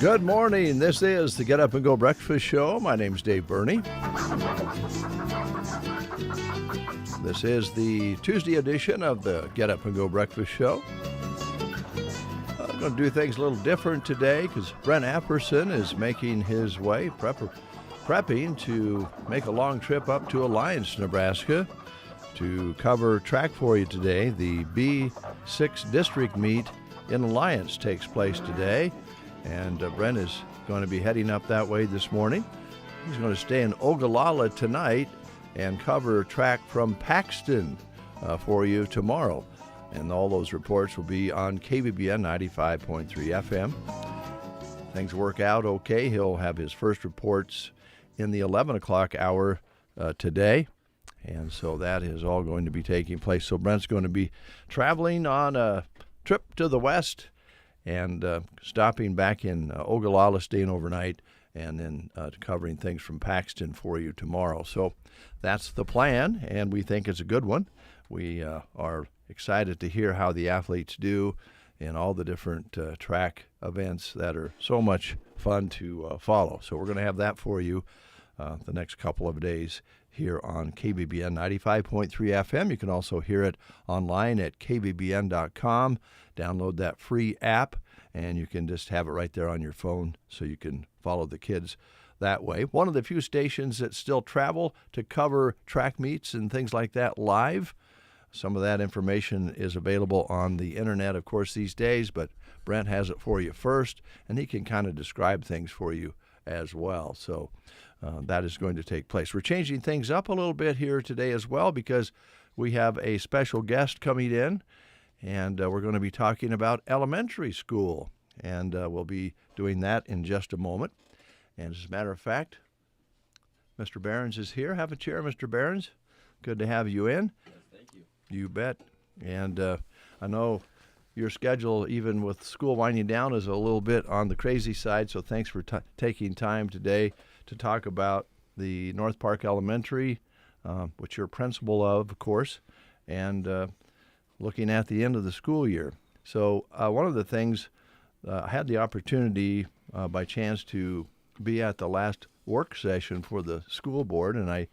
Good morning. This is the Get Up and Go Breakfast Show. My name's Dave Burney. This is the Tuesday edition of the Get Up and Go Breakfast Show. I'm going to do things a little different today because Brent Apperson is making his way, prepping to make a long trip up to Alliance, Nebraska to cover track for you today. The B6 district meet in Alliance takes place today. And Brent is going to be heading up that way this morning. He's going to stay in Ogallala tonight and cover track from Paxton for you tomorrow. And all those reports will be on KBBN 95.3 FM. Things work out okay. He'll have his first reports in the 11 o'clock hour today. And so that is all going to be taking place. So Brent's going to be traveling on a trip to the west and stopping back in Ogallala, staying overnight, and then covering things from Paxton for you tomorrow. So that's the plan, and we think it's a good one. We are excited to hear how the athletes do in all the different track events that are so much fun to follow. So we're going to have that for you the next couple of days here on KBBN 95.3 FM. You can also hear it online at kbbn.com. Download that free app, and you can just have it right there on your phone so you can follow the kids that way. One of the few stations that still travel to cover track meets and things like that live. Some of that information is available on the internet, of course, these days, but Brent has it for you first, and he can kind of describe things for you as well. So that is going to take place. We're changing things up a little bit here today as well because we have a special guest coming in, and we're going to be talking about elementary school, and we'll be doing that in just a moment. And as a matter of fact, Mr. Behrens is here. Have a chair, Mr. Behrens. Good to have you in. Yes, thank you. You bet. And I know your schedule, even with school winding down, is a little bit on the crazy side, so thanks for taking time today to talk about the North Park Elementary, which you're principal of course, and looking at the end of the school year. So one of the things, I had the opportunity by chance to be at the last work session for the school board, and I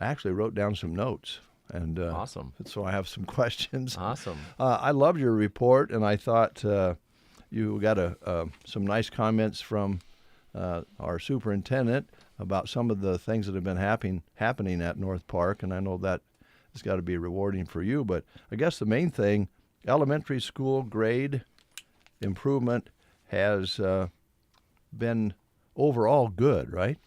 actually wrote down some notes. And awesome. So I have some questions. Awesome. I loved your report, and I thought you got some nice comments from our superintendent about some of the things that have been happening at North Park, and I know that it's got to be rewarding for you. But I guess the main thing, elementary school grade improvement has been overall good, right?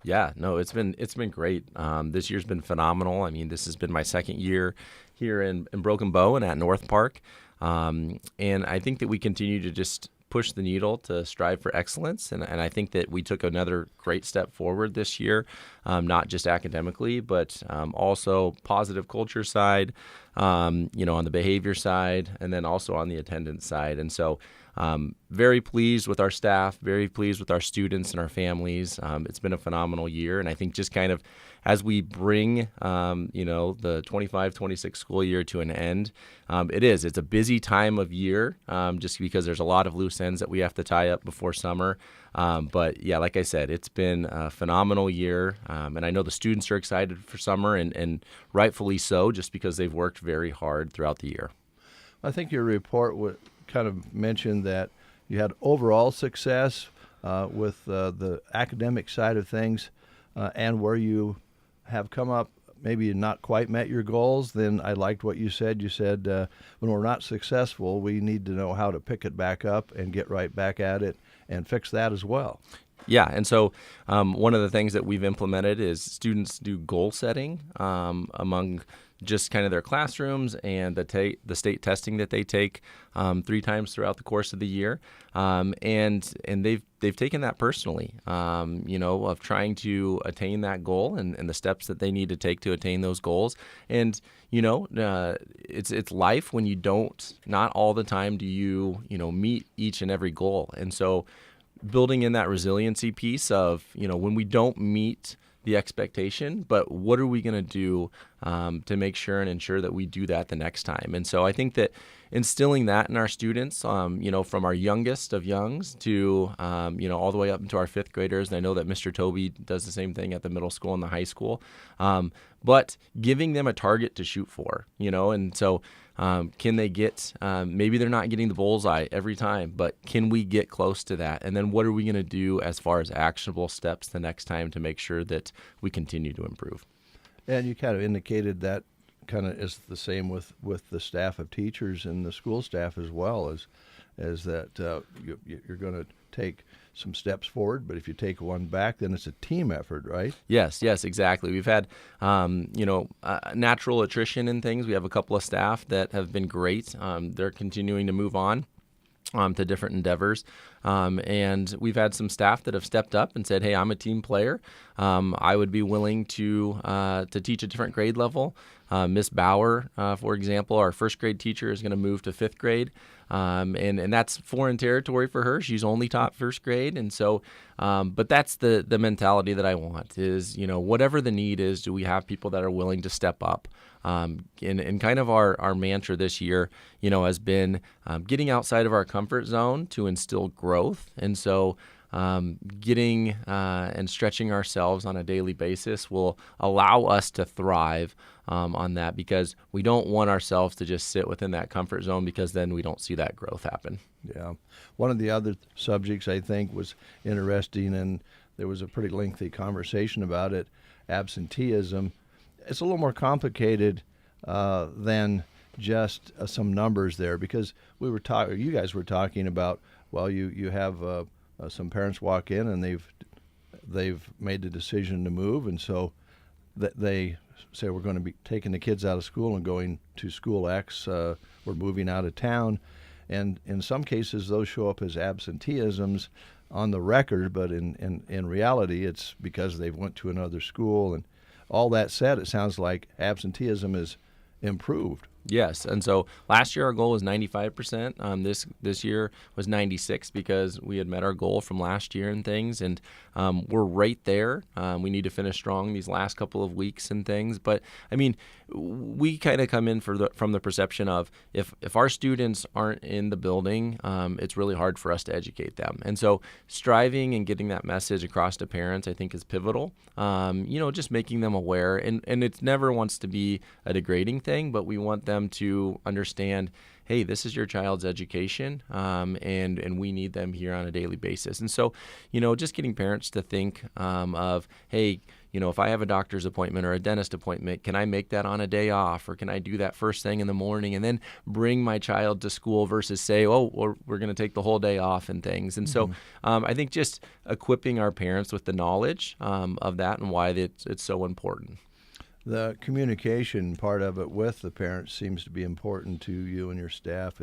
Yeah, no, it's been great. This year's been phenomenal. I mean, this has been my second year here in Broken Bow and at North Park, and I think that we continue to just push the needle to strive for excellence, and I think that we took another great step forward this year, not just academically, but also positive culture side, on the behavior side, and then also on the attendance side. And so very pleased with our staff, very pleased with our students and our families. It's been a phenomenal year, and I think just kind of as we bring, the 25-26 school year to an end, it's a busy time of year just because there's a lot of loose ends that we have to tie up before summer. But yeah, like I said, it's been a phenomenal year, and I know the students are excited for summer, and rightfully so, just because they've worked very hard throughout the year. I think your report would kind of mention that you had overall success with the academic side of things, and where you have come up maybe not quite met your goals. Then I liked what you said. You said when we're not successful, we need to know how to pick it back up and get right back at it and fix that as well. Yeah, and so one of the things that we've implemented is students do goal setting among just kind of their classrooms and the state testing that they take 3 times throughout the course of the year, and they've taken that personally, of trying to attain that goal and the steps that they need to take to attain those goals. And it's life when you not all the time do you meet each and every goal, and so building in that resiliency piece of when we don't meet the expectation, but what are we going to do to make sure and ensure that we do that the next time? And so I think that instilling that in our students, from our youngest of youngs to, all the way up into our fifth graders. And I know that Mr. Toby does the same thing at the middle school and the high school. But giving them a target to shoot for, and so can they get, maybe they're not getting the bullseye every time, but can we get close to that? And then what are we going to do as far as actionable steps the next time to make sure that we continue to improve? And you kind of indicated that kind of is the same with the staff of teachers and the school staff as well, as that you're going to take some steps forward, but if you take one back, then it's a team effort, right? Yes, exactly. We've had, natural attrition and things. We have a couple of staff that have been great. They're continuing to move on to different endeavors. And we've had some staff that have stepped up and said, hey, I'm a team player. I would be willing to teach a different grade level. Miss Bauer, for example, our first grade teacher, is going to move to fifth grade. And that's foreign territory for her. She's only taught first grade. And so, but that's the mentality that I want is, whatever the need is, do we have people that are willing to step up? And kind of our mantra this year, has been getting outside of our comfort zone to instill growth. And so getting and stretching ourselves on a daily basis will allow us to thrive on that, because we don't want ourselves to just sit within that comfort zone, because then we don't see that growth happen. Yeah. One of the other subjects I think was interesting, and there was a pretty lengthy conversation about it, absenteeism. It's a little more complicated than just some numbers there, because you guys were talking about, well, you have some parents walk in and they've made the decision to move, and so they say we're going to be taking the kids out of school and going to school X. We're moving out of town, and in some cases those show up as absenteeisms on the record, but in reality it's because they went to another school. And all that said, it sounds like absenteeism is improved. Yes, and so last year our goal was 95%. This year was 96 because we had met our goal from last year and things, and we're right there. We need to finish strong these last couple of weeks and things, but I mean, we kind of come in from the perception of if our students aren't in the building, it's really hard for us to educate them, and so striving and getting that message across to parents, I think, is pivotal. Just making them aware, and it never wants to be a degrading thing, but we want them to understand, hey, this is your child's education, and we need them here on a daily basis. And so, just getting parents to think of, hey, if I have a doctor's appointment or a dentist appointment, can I make that on a day off, or can I do that first thing in the morning and then bring my child to school versus say, we're going to take the whole day off and things. And so I think just equipping our parents with the knowledge of that and why it's so important. The communication part of it with the parents seems to be important to you and your staff.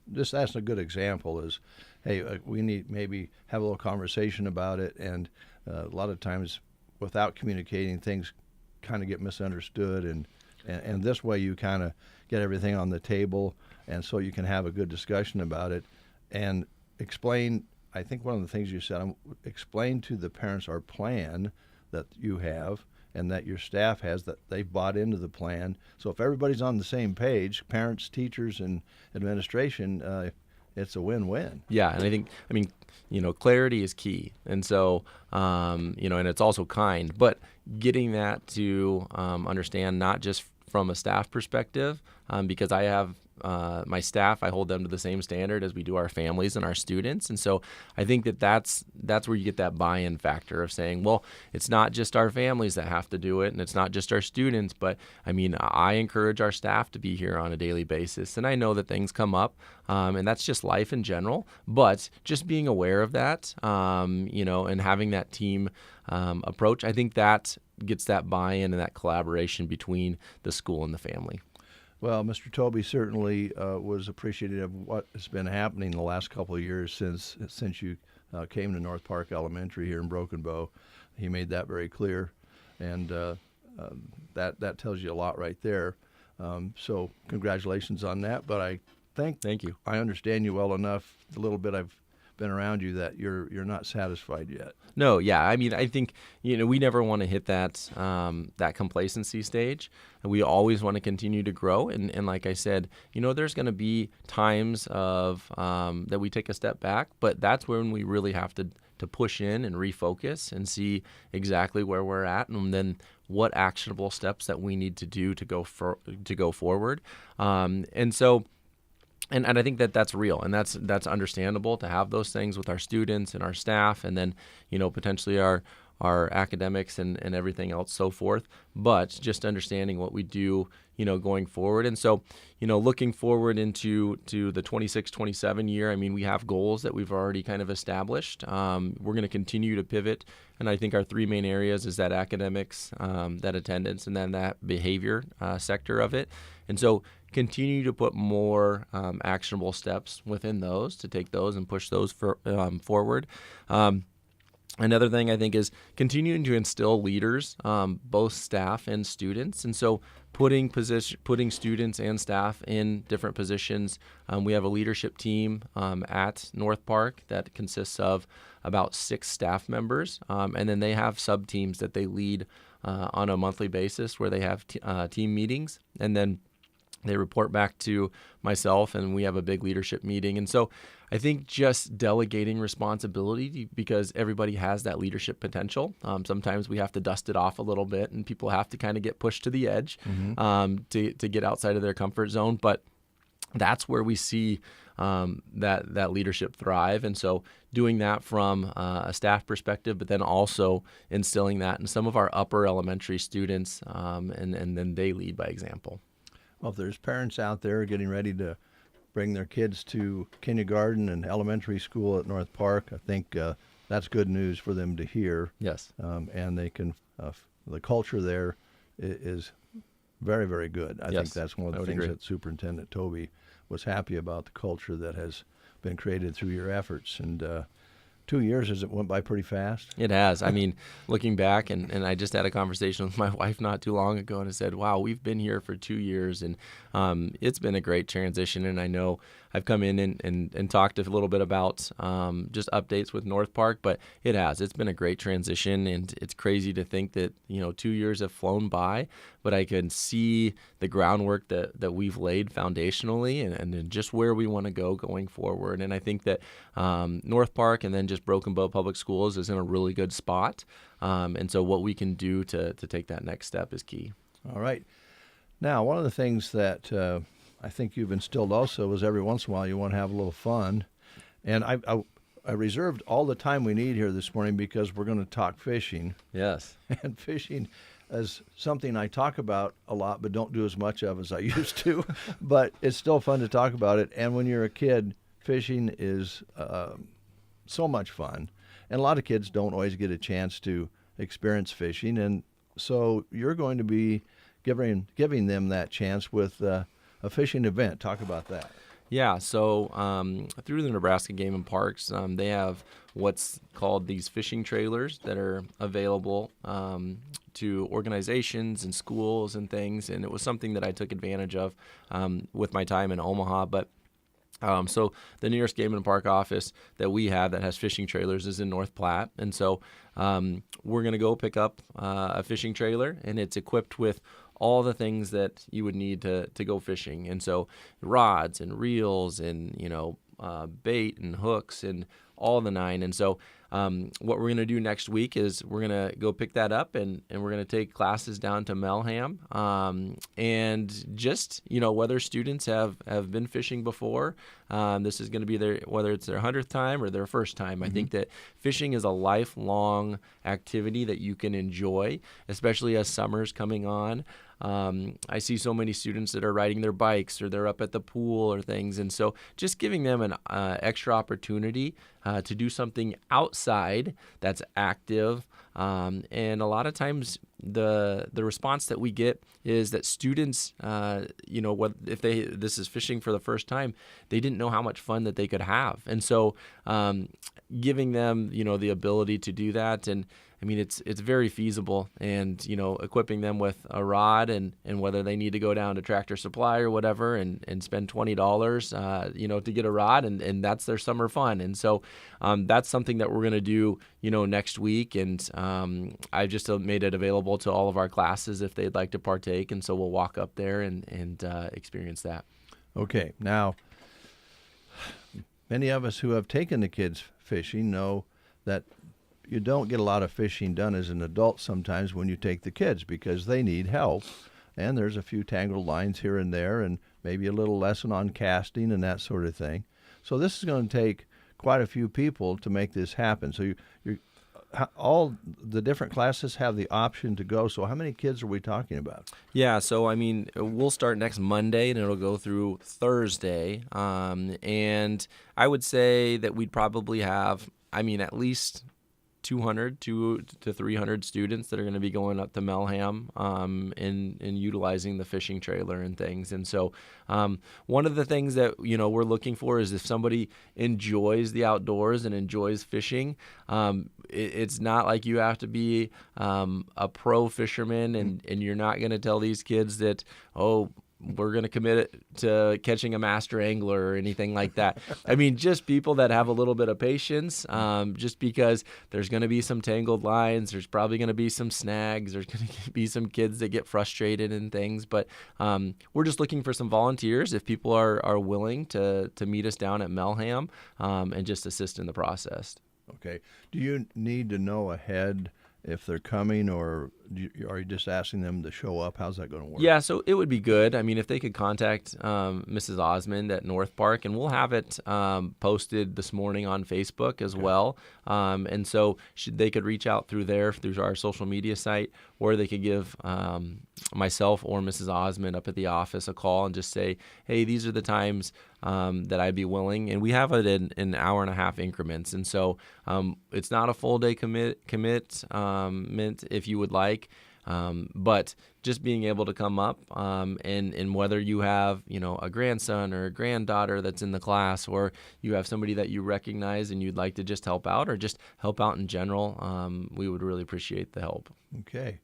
That's a good example is, hey, we need maybe have a little conversation about it, and a lot of times without communicating, things kind of get misunderstood, and this way you kind of get everything on the table, and so you can have a good discussion about it and explain. I think one of the things you said, explain to the parents our plan that you have and that your staff has, that they've bought into the plan. So if everybody's on the same page, parents, teachers, and administration, it's a win-win. Yeah, and I mean, clarity is key. And so, and it's also kind, but getting that to understand not just from a staff perspective, because I have my staff, I hold them to the same standard as we do our families and our students. And so I think that's where you get that buy-in factor of saying, well, it's not just our families that have to do it, and it's not just our students, but I mean, I encourage our staff to be here on a daily basis. And I know that things come up, and that's just life in general, but just being aware of that, and having that team approach, I think that gets that buy-in and that collaboration between the school and the family. Well, Mr. Toby certainly was appreciative of what has been happening the last couple of years since you came to North Park Elementary here in Broken Bow. He made that very clear, and that tells you a lot right there. So congratulations on that. But I think Thank you. I understand you well enough, the little bit I've been around you that you're not satisfied yet. No, yeah. I mean, I think, we never want to hit that that complacency stage. And we always want to continue to grow. And like I said, there's going to be times of that we take a step back, but that's when we really have to push in and refocus and see exactly where we're at, and then what actionable steps that we need to do to go forward. And so. And I think that's real, and that's understandable to have those things with our students and our staff, and then potentially our academics and everything else, so forth. But just understanding what we do, going forward. And so, looking forward into the 26-27 year, I mean, we have goals that we've already kind of established. We're going to continue to pivot, and I think our three main areas is that academics, that attendance, and then that behavior sector of it. And so continue to put more actionable steps within those to take those and push those forward. Another thing I think is continuing to instill leaders, both staff and students. And so putting students and staff in different positions. We have a leadership team at North Park that consists of about 6 staff members. And then they have sub-teams that they lead on a monthly basis where they have team meetings. And then they report back to myself, and we have a big leadership meeting. And so I think just delegating responsibility, because everybody has that leadership potential. Sometimes we have to dust it off a little bit, and people have to kind of get pushed to the edge to get outside of their comfort zone. But that's where we see that leadership thrive. And so doing that from a staff perspective, but then also instilling that in some of our upper elementary students, and then they lead by example. Well, if there's parents out there getting ready to bring their kids to kindergarten and elementary school at North Park, I think that's good news for them to hear. Yes. And they can, the culture there is very, very good. I think that's one of the things that Superintendent Toby was happy about, the culture that has been created through your efforts. And 2 years, has it went by pretty fast? It has. I mean, looking back, and I just had a conversation with my wife not too long ago, and I said, wow, we've been here for 2 years, and it's been a great transition. And I know I've come in and talked a little bit about just updates with North Park, but it has. It's been a great transition, and it's crazy to think that 2 years have flown by, but I can see the groundwork that we've laid foundationally, and then just where we want to go going forward. And I think that North Park and then just Broken Bow Public Schools is in a really good spot. And so what we can do to take that next step is key. All right. Now, one of the things that I think you've instilled also is every once in a while you want to have a little fun. And I reserved all the time we need here this morning because we're going to talk fishing. Yes. And fishing is something I talk about a lot but don't do as much of as I used to. But it's still fun to talk about it. And when you're a kid, fishing is so much fun. And a lot of kids don't always get a chance to experience fishing. And so you're going to be giving them that chance with a fishing event. Talk about that. Yeah, so through the Nebraska Game and Parks, they have what's called these fishing trailers that are available to organizations and schools and things, and it was something that I took advantage of with my time in Omaha. But so the nearest Game and Park office that we have that has fishing trailers is in North Platte, and so we're going to go pick up a fishing trailer, and it's equipped with all the things that you would need to go fishing. And so rods and reels and, bait and hooks and all the nine. And so what we're going to do next week is we're going to go pick that up, and we're going to take classes down to Melham. And just, whether students have been fishing before, this is going to be whether it's their 100th time or their first time. Mm-hmm. I think that fishing is a lifelong activity that you can enjoy, especially as summer's coming on. I see so many students that are riding their bikes or they're up at the pool or things. And so just giving them an extra opportunity to do something outside that's active And a lot of times the response that we get is that students, if this is fishing for the first time, they didn't know how much fun that they could have. And so giving them, the ability to do that, and I mean, it's very feasible, and, equipping them with a rod and whether they need to go down to Tractor Supply or whatever and spend $20, to get a rod, and that's their summer fun. And so that's something that we're going to do, next week. And I've just made it available to all of our classes if they'd like to partake. And so we'll walk up there and experience that. Okay. Now, many of us who have taken the kids fishing know that you don't get a lot of fishing done as an adult sometimes when you take the kids because they need help. And there's a few tangled lines here and there and maybe a little lesson on casting and that sort of thing. So this is going to take quite a few people to make this happen. So all the different classes have the option to go. So how many kids are we talking about? Yeah, so I mean, we'll start next Monday and it'll go through Thursday. And I would say that we'd probably have, at least 200 to 300 students that are going to be going up to Melham and utilizing the fishing trailer and things. And so one of the things that, we're looking for is if somebody enjoys the outdoors and enjoys fishing, it's not like you have to be a pro fisherman and you're not going to tell these kids that, we're going to commit it to catching a master angler or anything like that. Just people that have a little bit of patience, just because there's going to be some tangled lines. There's probably going to be some snags. There's going to be some kids that get frustrated and things. But we're just looking for some volunteers if people are willing to meet us down at Melham and just assist in the process. Okay. Do you need to know ahead if they're coming, or are you just asking them to show up? How's that going to work? Yeah, so it would be good. If they could contact Mrs. Osmond at North Park, and we'll have it posted this morning on Facebook as well. And so they could reach out through our social media site, or they could give myself or Mrs. Osmond up at the office a call and just say, hey, these are the times that I'd be willing. And we have it in an hour and a half increments. And so it's not a full day commitment if you would like. But just being able to come up and whether you have, a grandson or a granddaughter that's in the class, or you have somebody that you recognize and you'd like to just help out or just help out in general, we would really appreciate the help. Okay.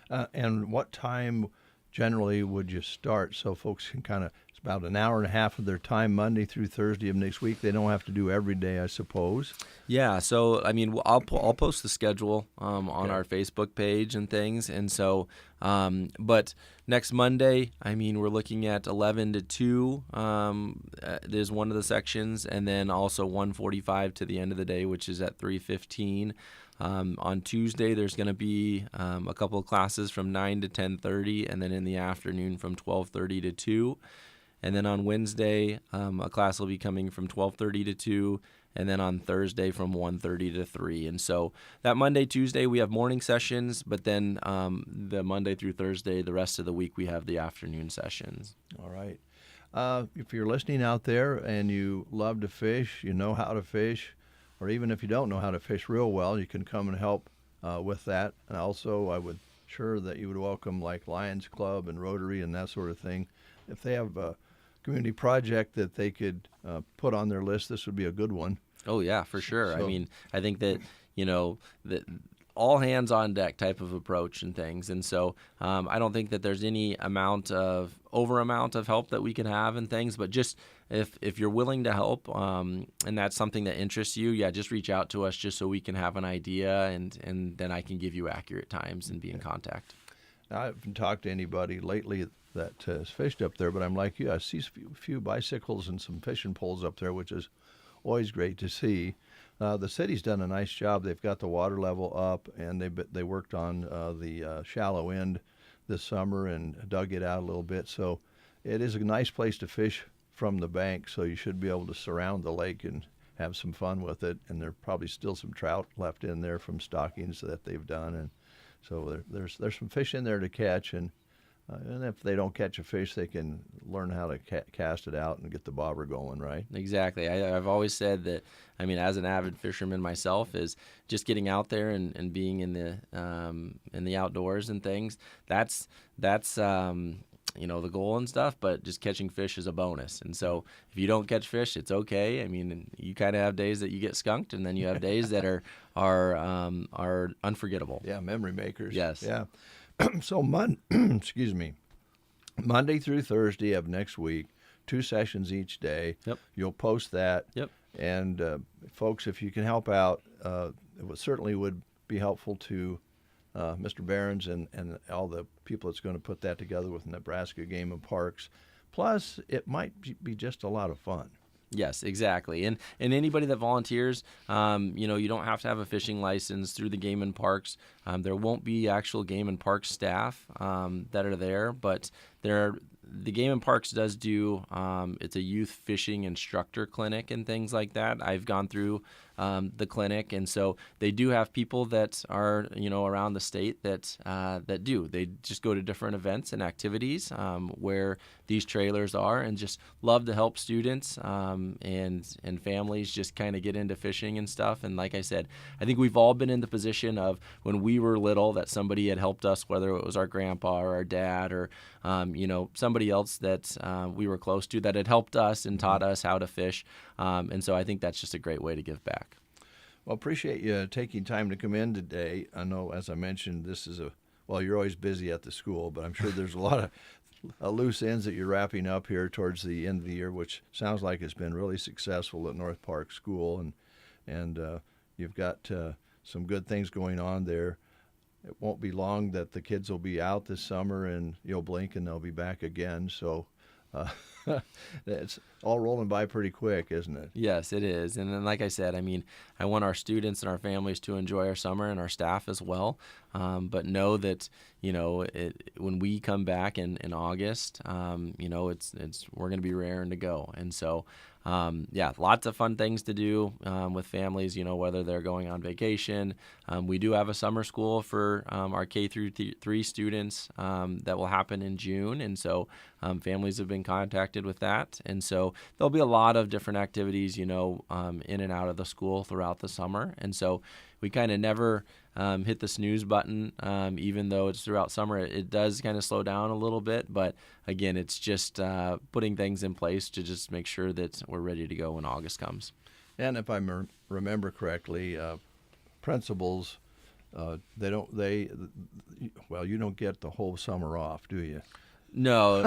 And what time generally would you start so folks can it's about an hour and a half of their time Monday through Thursday of next week. They don't have to do every day, I suppose. Yeah, so I'll post the schedule on our Facebook page and things, and so but next Monday, we're looking at 11 to 2. There's one of the sections, and then also 1:45 to the end of the day, which is at 3:15. On Tuesday, there's going to be a couple of classes from 9 to 10:30, and then in the afternoon from 12:30 to 2. And then on Wednesday, a class will be coming from 12:30 to 2, and then on Thursday from 1:30 to 3. And so that Monday, Tuesday, we have morning sessions, but then the Monday through Thursday, the rest of the week, we have the afternoon sessions. All right. If you're listening out there and you love to fish, you know how to fish, or even if you don't know how to fish real well, you can come and help with that. And also, I would sure that you would welcome like Lions Club and Rotary and that sort of thing. If they have a community project that they could put on their list, this would be a good one. Oh, yeah, for sure. So, I think that, that all hands on deck type of approach and things. And so I don't think that there's any amount of help that we can have and things, but just if you're willing to help and that's something that interests you, just reach out to us just so we can have an idea and then I can give you accurate times and be in contact. Now, I haven't talked to anybody lately that has fished up there, but I'm like you. I see a few bicycles and some fishing poles up there, which is always great to see. The city's done a nice job. They've got the water level up, and they worked on the shallow end this summer and dug it out a little bit. So it is a nice place to fish from the bank, so you should be able to surround the lake and have some fun with it. And there are probably still some trout left in there from stockings that they've done. And so there's some fish in there to catch, and And if they don't catch a fish, they can learn how to cast it out and get the bobber going, right? Exactly. I've always said that, I mean, as an avid fisherman myself, is just getting out there and being in the outdoors and things. That's the goal and stuff, but just catching fish is a bonus. And so if you don't catch fish, it's okay. I mean, you kind of have days that you get skunked, and then you have days that are unforgettable. Yeah, memory makers. Yes. Yeah. So excuse me, Monday through Thursday of next week, 2 sessions each day. Yep. You'll post that. Yep. And folks, if you can help out, certainly would be helpful to Mr. Behrens and all the people that's going to put that together with Nebraska Game and Parks. Plus, it might be just a lot of fun. Yes, exactly. And anybody that volunteers, you don't have to have a fishing license through the Game and Parks. There won't be actual Game and Parks staff that are there, but the Game and Parks does do, it's a youth fishing instructor clinic and things like that. I've gone through the clinic, and so they do have people that are, around the state that do. They just go to different events and activities where these trailers are, and just love to help students and families just kind of get into fishing and stuff. And like I said, I think we've all been in the position of when we were little that somebody had helped us, whether it was our grandpa or our dad or somebody else that we were close to that had helped us and taught us how to fish. And so I think that's just a great way to give back. Well, appreciate you taking time to come in today. I know, as I mentioned, this is you're always busy at the school, but I'm sure there's a lot of loose ends that you're wrapping up here towards the end of the year, which sounds like it's been really successful at North Park School, and you've got some good things going on there. It won't be long that the kids will be out this summer, and you'll blink and they'll be back again. So it's all rolling by pretty quick, isn't it? Yes, it is. And then, like I said, I mean, I want our students and our families to enjoy our summer, and our staff as well. But know that, when we come back in August, we're going to be raring to go. And so, lots of fun things to do with families, whether they're going on vacation. We do have a summer school for our K through 3 students that will happen in June. And so families have been contacted with that. And so there'll be a lot of different activities, in and out of the school throughout the summer. And so we kind of never hit the snooze button, even though it's throughout summer. It does kind of slow down a little bit, but again, it's just putting things in place to just make sure that we're ready to go when August comes. And if I remember correctly, principals, you don't get the whole summer off, do you? No,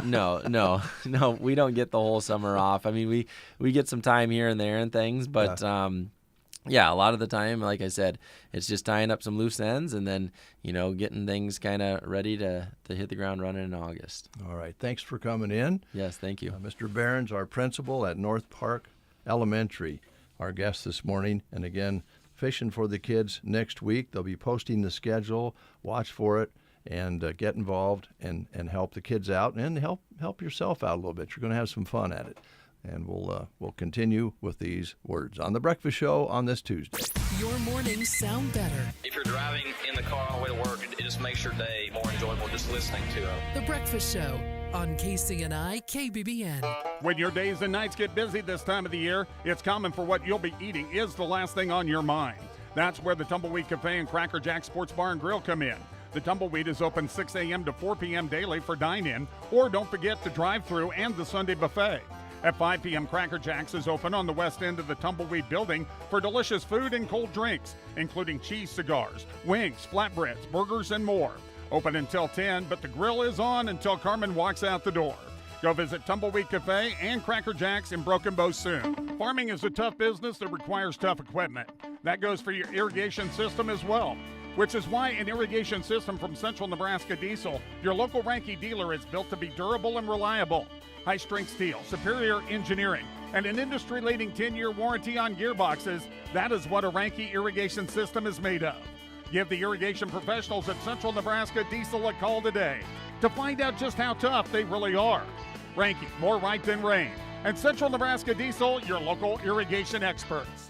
we don't get the whole summer off. I mean, we get some time here and there and things, but a lot of the time, like I said, it's just tying up some loose ends and then, getting things kind of ready to hit the ground running in August. All right. Thanks for coming in. Yes, thank you. Mr. Behrens, our principal at North Park Elementary, our guest this morning. And again, fishing for the kids next week. They'll be posting the schedule. Watch for it and get involved and help the kids out and help yourself out a little bit. You're going to have some fun at it. And we'll continue with these words on The Breakfast Show on this Tuesday. Your mornings sound better. If you're driving in the car on the way to work, it just makes your day more enjoyable just listening to them. The Breakfast Show on KCNI KBBN. When your days and nights get busy this time of the year, it's common for what you'll be eating is the last thing on your mind. That's where the Tumbleweed Cafe and Cracker Jack Sports Bar and Grill come in. The Tumbleweed is open 6 a.m. to 4 p.m. daily for dine-in, or don't forget the drive-thru and the Sunday buffet. At 5 p.m., Cracker Jack's is open on the west end of the Tumbleweed building for delicious food and cold drinks, including cheese cigars, wings, flatbreads, burgers, and more. Open until 10, but the grill is on until Carmen walks out the door. Go visit Tumbleweed Cafe and Cracker Jack's in Broken Bow soon. Farming is a tough business that requires tough equipment. That goes for your irrigation system as well, which is why an irrigation system from Central Nebraska Diesel, your local Ranke dealer, is built to be durable and reliable. High-strength steel, superior engineering, and an industry-leading 10-year warranty on gearboxes. That is what a Ranke irrigation system is made of. Give the irrigation professionals at Central Nebraska Diesel a call today to find out just how tough they really are. Ranke, more right than rain. And Central Nebraska Diesel, your local irrigation experts.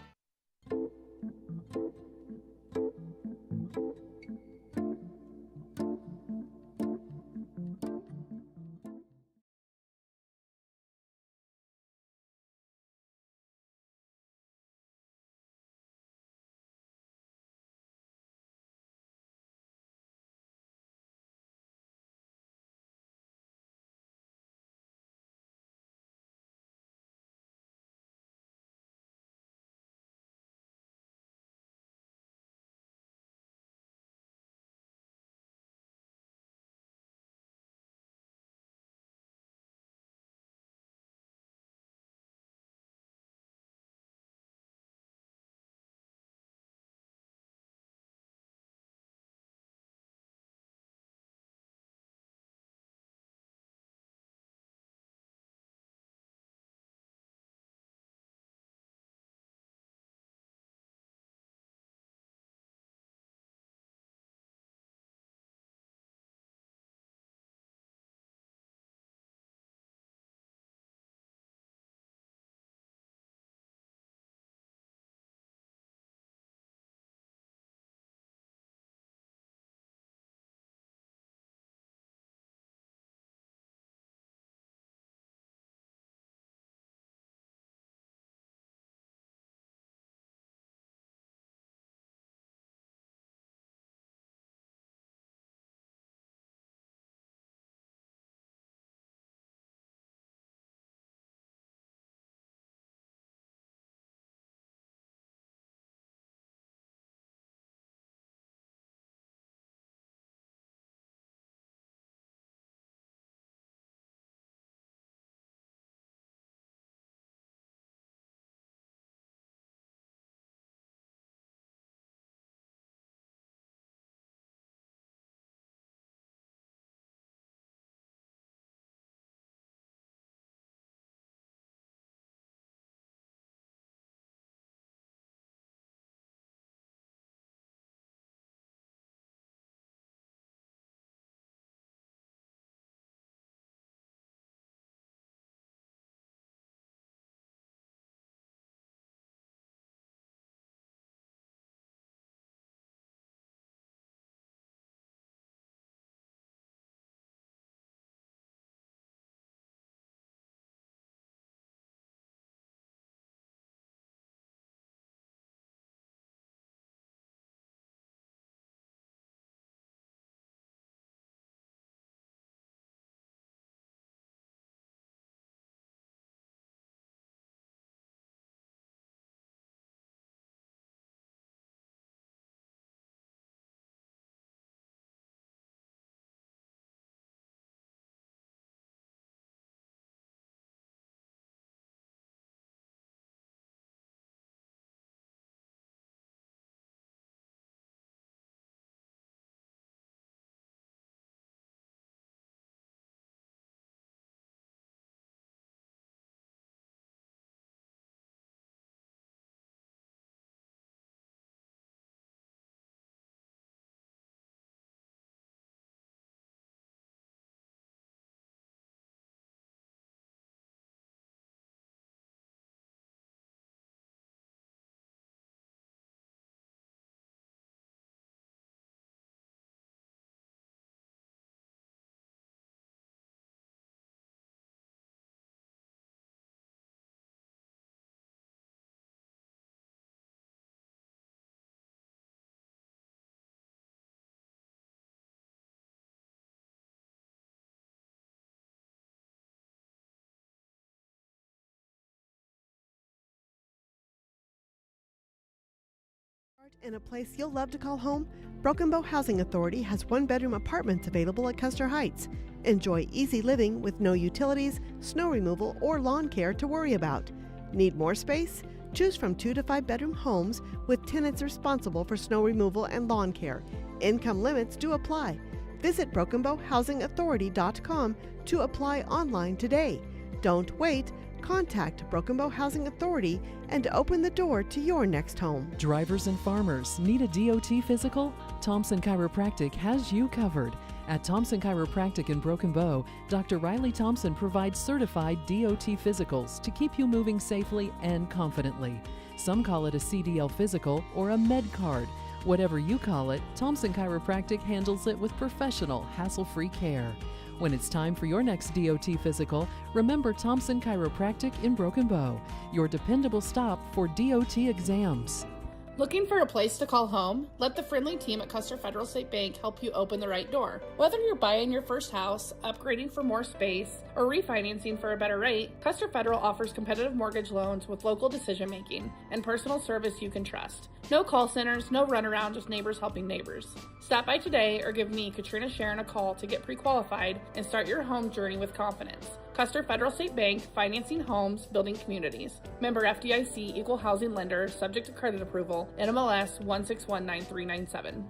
In a place you'll love to call home, Broken Bow Housing Authority has one-bedroom apartments available at Custer Heights. Enjoy easy living with no utilities, snow removal, or lawn care to worry about. Need more space? Choose from 2 to 5 bedroom homes with tenants responsible for snow removal and lawn care. Income limits do apply. Visit BrokenBowHousingAuthority.com to apply online today. Don't wait. Contact Broken Bow Housing Authority and open the door to your next home. Drivers and farmers need a DOT physical? Thompson Chiropractic has you covered. At Thompson Chiropractic in Broken Bow, Dr. Riley Thompson provides certified DOT physicals to keep you moving safely and confidently. Some call it a CDL physical or a med card. Whatever you call it, Thompson Chiropractic handles it with professional, hassle-free care. When it's time for your next DOT physical, remember Thompson Chiropractic in Broken Bow, your dependable stop for DOT exams. Looking for a place to call home? Let the friendly team at Custer Federal State Bank help you open the right door. Whether you're buying your first house, upgrading for more space, or refinancing for a better rate, Custer Federal offers competitive mortgage loans with local decision making and personal service you can trust. No call centers, no runaround, just neighbors helping neighbors. Stop by today or give me, Katrina Sharon, a call to get pre-qualified and start your home journey with confidence. Custer Federal State Bank, financing homes, building communities. Member FDIC, equal housing lender, subject to credit approval, NMLS 1619397.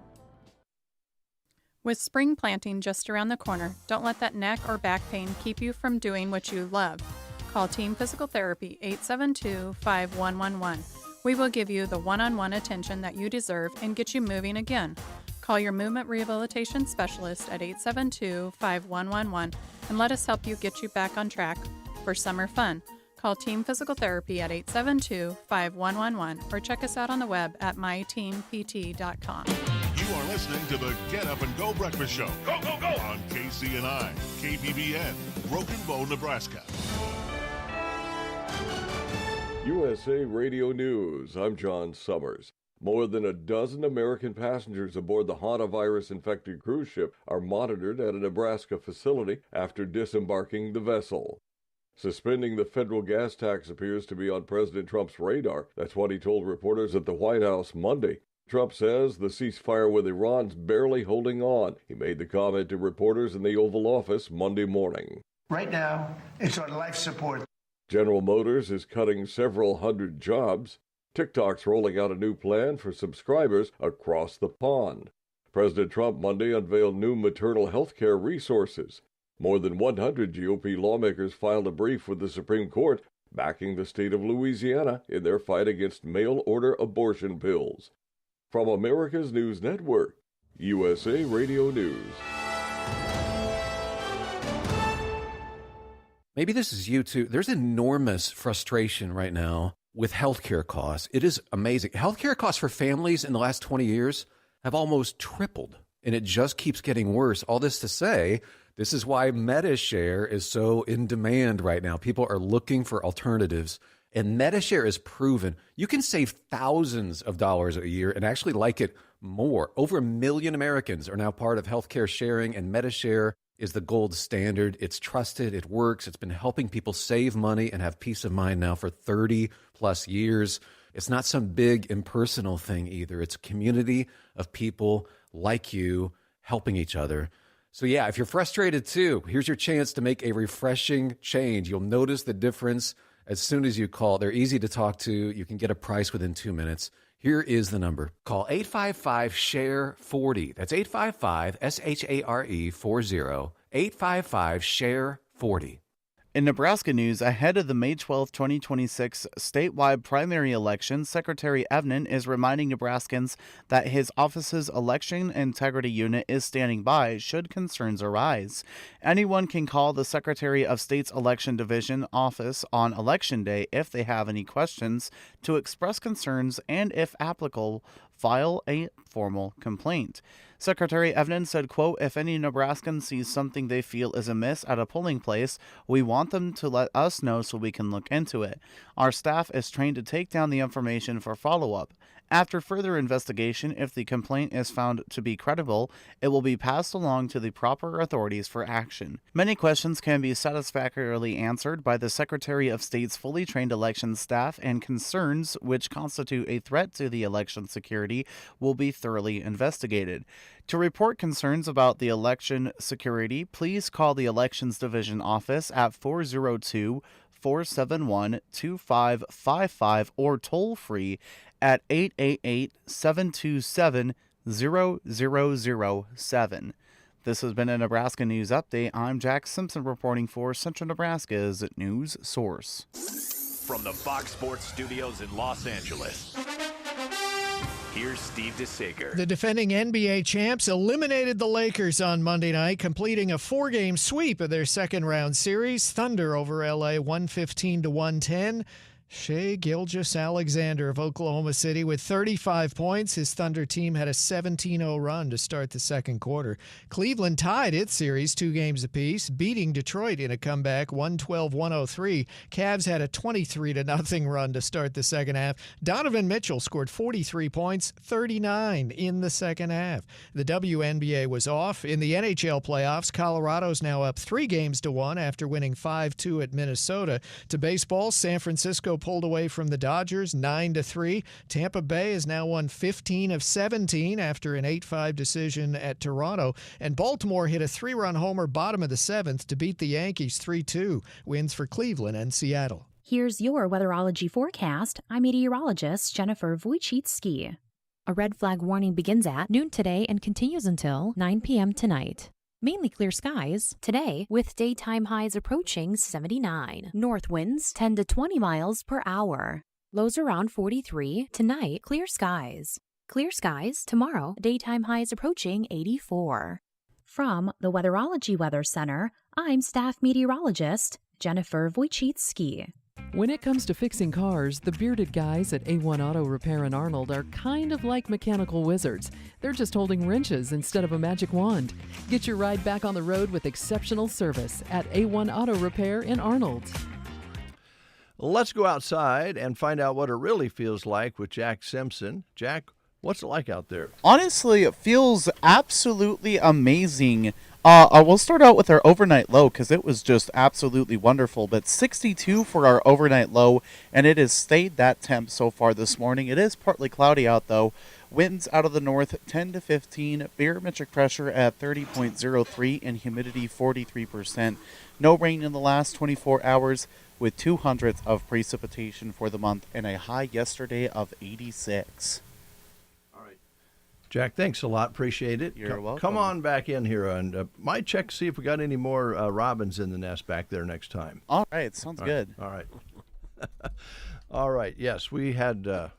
With spring planting just around the corner, don't let that neck or back pain keep you from doing what you love. Call Team Physical Therapy 872-5111. We will give you the one-on-one attention that you deserve and get you moving again. Call your movement rehabilitation specialist at 872-5111 and let us help you get you back on track for summer fun. Call Team Physical Therapy at 872-5111 or check us out on the web at myteampt.com. You are listening to the Get Up and Go Breakfast Show. Go, go, go! On KCNI, KBBN, Broken Bow, Nebraska. USA Radio News. I'm John Summers. More than a dozen American passengers aboard the hantavirus-infected cruise ship are monitored at a Nebraska facility after disembarking the vessel. Suspending the federal gas tax appears to be on President Trump's radar. That's what he told reporters at the White House Monday. Trump says the ceasefire with Iran's barely holding on. He made the comment to reporters in the Oval Office Monday morning. Right now, it's on life support. General Motors is cutting several hundred jobs. TikTok's rolling out a new plan for subscribers across the pond. President Trump Monday unveiled new maternal health care resources. More than 100 GOP lawmakers filed a brief with the Supreme Court backing the state of Louisiana in their fight against mail-order abortion bills. From America's News Network, USA Radio News. Maybe this is you too. There's enormous frustration right now with healthcare costs. It is amazing. Healthcare costs for families in the last 20 years have almost tripled, and it just keeps getting worse. All this to say, this is why MediShare is so in demand right now. People are looking for alternatives, and MediShare is proven. You can save thousands of dollars a year and actually like it more. Over 1 million Americans are now part of healthcare sharing, and MediShare is the gold standard. It's trusted. It works. It's been helping people save money and have peace of mind now for 30 plus years. It's not some big impersonal thing either. It's a community of people like you helping each other. So yeah, if you're frustrated too, here's your chance to make a refreshing change. You'll notice the difference as soon as you call. They're easy to talk to. You can get a price within 2 minutes. Here is the number. Call 855-SHARE-40. That's 855-SHARE-40. 855-SHARE-40. In Nebraska news, ahead of the May 12, 2026 statewide primary election, Secretary Evnen is reminding Nebraskans that his office's election integrity unit is standing by should concerns arise. Anyone can call the Secretary of State's Election Division office on Election Day if they have any questions, to express concerns, and if applicable, file a formal complaint. Secretary Evnen said, quote, "If any Nebraskan sees something they feel is amiss at a polling place, we want them to let us know so we can look into it. Our staff is trained to take down the information for follow-up. After further investigation, if the complaint is found to be credible, it will be passed along to the proper authorities for action. Many questions can be satisfactorily answered by the Secretary of State's fully trained election staff, and concerns which constitute a threat to the election security will be thoroughly investigated. To report concerns about the election security, please call the Elections Division office at 402-471-2555 or toll free at 888-727-0007. This has been a Nebraska News Update. I'm Jack Simpson reporting for Central Nebraska's News Source. From the Fox Sports Studios in Los Angeles, here's Steve DeSager. The defending NBA champs eliminated the Lakers on Monday night, completing a 4-game sweep of their second-round series. Thunder over L.A. 115-110. Shai Gilgeous-Alexander of Oklahoma City with 35 points. His Thunder team had a 17-0 run to start the second quarter. Cleveland tied its series 2 games apiece, beating Detroit in a comeback 112-103. Cavs had a 23-0 run to start the second half. Donovan Mitchell scored 43 points, 39 in the second half. The WNBA was off. In the NHL playoffs, Colorado's now up 3-1 after winning 5-2 at Minnesota. To baseball, San Francisco pulled away from the Dodgers 9-3. Tampa Bay has now won 15 of 17 after an 8-5 decision at Toronto. And Baltimore hit a 3-run homer bottom of the 7th to beat the Yankees 3-2. Wins for Cleveland and Seattle. Here's your weatherology forecast. I'm meteorologist Jennifer Wojcicki. A red flag warning begins at noon today and continues until 9 p.m. tonight. Mainly clear skies today with daytime highs approaching 79. North winds 10 to 20 miles per hour. Lows around 43. Tonight, clear skies. Clear skies tomorrow, daytime highs approaching 84. From the Weatherology Weather Center, I'm staff meteorologist Jennifer Wojcicki. When it comes to fixing cars, the bearded guys at A1 Auto Repair in Arnold are kind of like mechanical wizards. They're just holding wrenches instead of a magic wand. Get your ride back on the road with exceptional service at A1 Auto Repair in Arnold. Let's go outside and find out what it really feels like with Jack Simpson. Jack, what's it like out there? Honestly, it feels absolutely amazing. We'll start out with our overnight low because it was just absolutely wonderful. But 62 for our overnight low, and it has stayed that temp so far this morning. It is partly cloudy out, though. Winds out of the north 10 to 15, barometric pressure at 30.03, and humidity 43%. No rain in the last 24 hours, with 200ths of precipitation for the month, and a high yesterday of 86. Jack, thanks a lot. Appreciate it. You're welcome. Come on back in here and might check to see if we got any more robins in the nest back there next time. All right. Sounds good. All right. All right. Yes, we had, I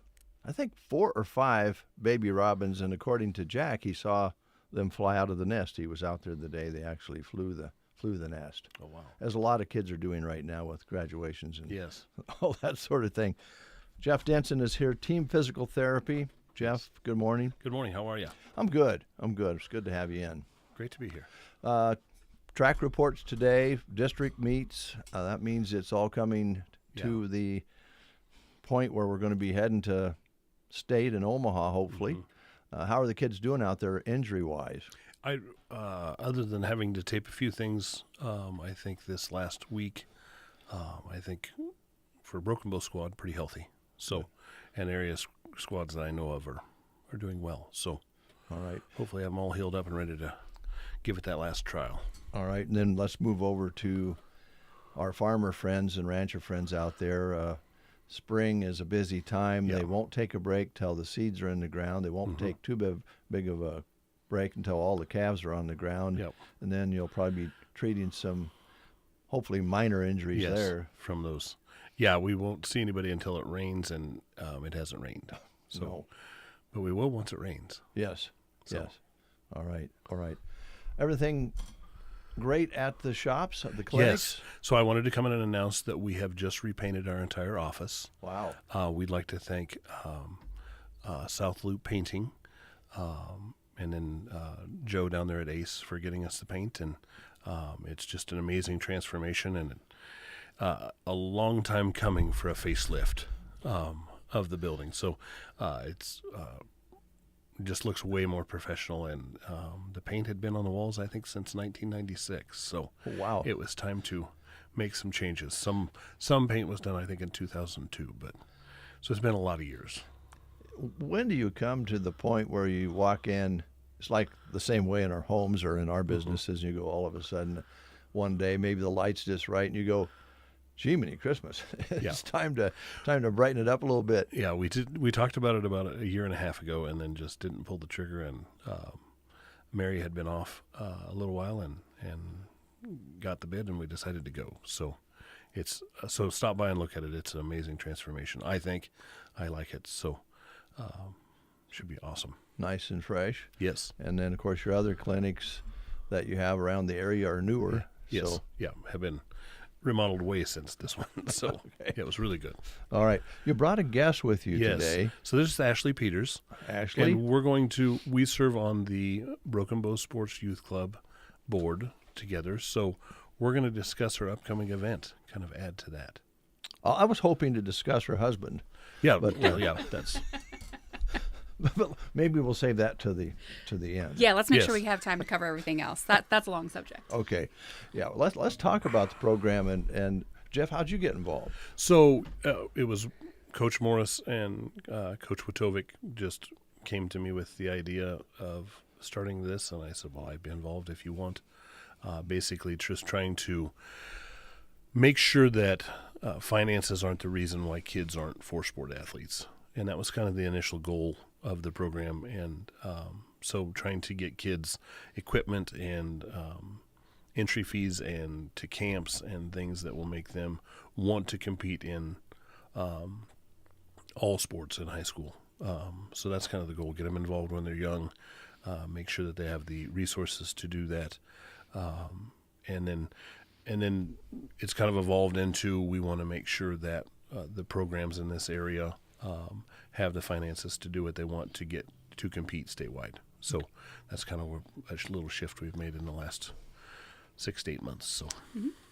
think, 4 or 5 baby robins, and according to Jack, he saw them fly out of the nest. He was out there the day they actually flew the nest. Oh, wow. As a lot of kids are doing right now with graduations and yes, all that sort of thing. Jeff Denson is here, Team Physical Therapy. Jeff, good morning. Good morning. How are you? I'm good. It's good to have you in. Great to be here. Track reports today, district meets. That means it's all coming to the point where we're going to be heading to state in Omaha, hopefully. Mm-hmm. How are the kids doing out there injury-wise? Other than having to tape a few things, I think this last week, I think for Broken Bow squad, pretty healthy. So, and area squads that I know of are doing well. So, all right. Hopefully I'm all healed up and ready to give it that last trial. All right, and then let's move over to our farmer friends and rancher friends out there. Spring is a busy time. They won't take a break till the seeds are in the ground. They won't take too big of a break until all the calves are on the ground. Yep. And then you'll probably be treating some, hopefully, minor injuries there. From those. Yeah, we won't see anybody until it rains, and it hasn't rained. So, no. But we will once it rains. Yes, so. Yes. All right. Everything great at the shops, at the clinics? Yes. So I wanted to come in and announce that we have just repainted our entire office. Wow. We'd like to thank South Loop Painting And then Joe down there at Ace for getting us the paint, and it's just an amazing transformation and a long time coming for a facelift of the building. So it's just looks way more professional, and the paint had been on the walls, I think, since 1996. So wow, it was time to make some changes. Some paint was done, I think, in 2002, but so it's been a lot of years. When do you come to the point where you walk in? It's like the same way in our homes or in our businesses. You go all of a sudden, one day maybe the light's just right, and you go, "Gee, many Christmas! It's time to brighten it up a little bit." Yeah, we did. We talked about it about a year and a half ago, and then just didn't pull the trigger. And Mary had been off a little while, and got the bid, and we decided to go. So it's stop by and look at it. It's an amazing transformation. I think I like it. So should be awesome. Nice and fresh. Yes. And then of course your other clinics that you have around the area are newer. Yes. So. Yeah, have been remodeled way since this one. So okay. Yeah, it was really good. All right. You brought a guest with you yes. today. So this is Ashley Peters. Ashley. And we serve on the Broken Bow Sports Youth Club board together. So we're going to discuss her upcoming event, kind of add to that. I was hoping to discuss her husband. Yeah, but that's. But maybe we'll save that to the end. Yeah, let's make sure we have time to cover everything else. That's a long subject. Okay, yeah. Let's talk about the program and Jeff, how'd you get involved? So it was Coach Morris and Coach Witovic just came to me with the idea of starting this, and I said, "Well, I'd be involved if you want." Basically, just trying to make sure that finances aren't the reason why kids aren't four-sport athletes, and that was kind of the initial goal of the program. And so trying to get kids equipment and entry fees and to camps and things that will make them want to compete in all sports in high school. So that's kind of the goal, get them involved when they're young, make sure that they have the resources to do that. And then it's kind of evolved into, we want to make sure that the programs in this area have the finances to do what they want to get to compete statewide. So that's kind of a little shift we've made in the last 6 to 8 months. So,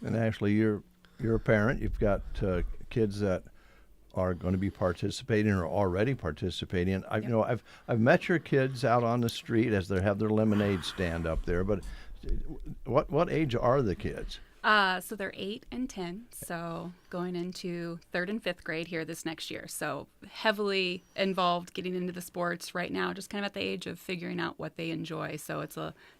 And Ashley, you're a parent. You've got kids that are going to be participating or already participating. I've met your kids out on the street as they have their lemonade stand up there. But what age are the kids? So they're 8 and 10, so going into 3rd and 5th grade here this next year. So heavily involved getting into the sports right now, just kind of at the age of figuring out what they enjoy. So it's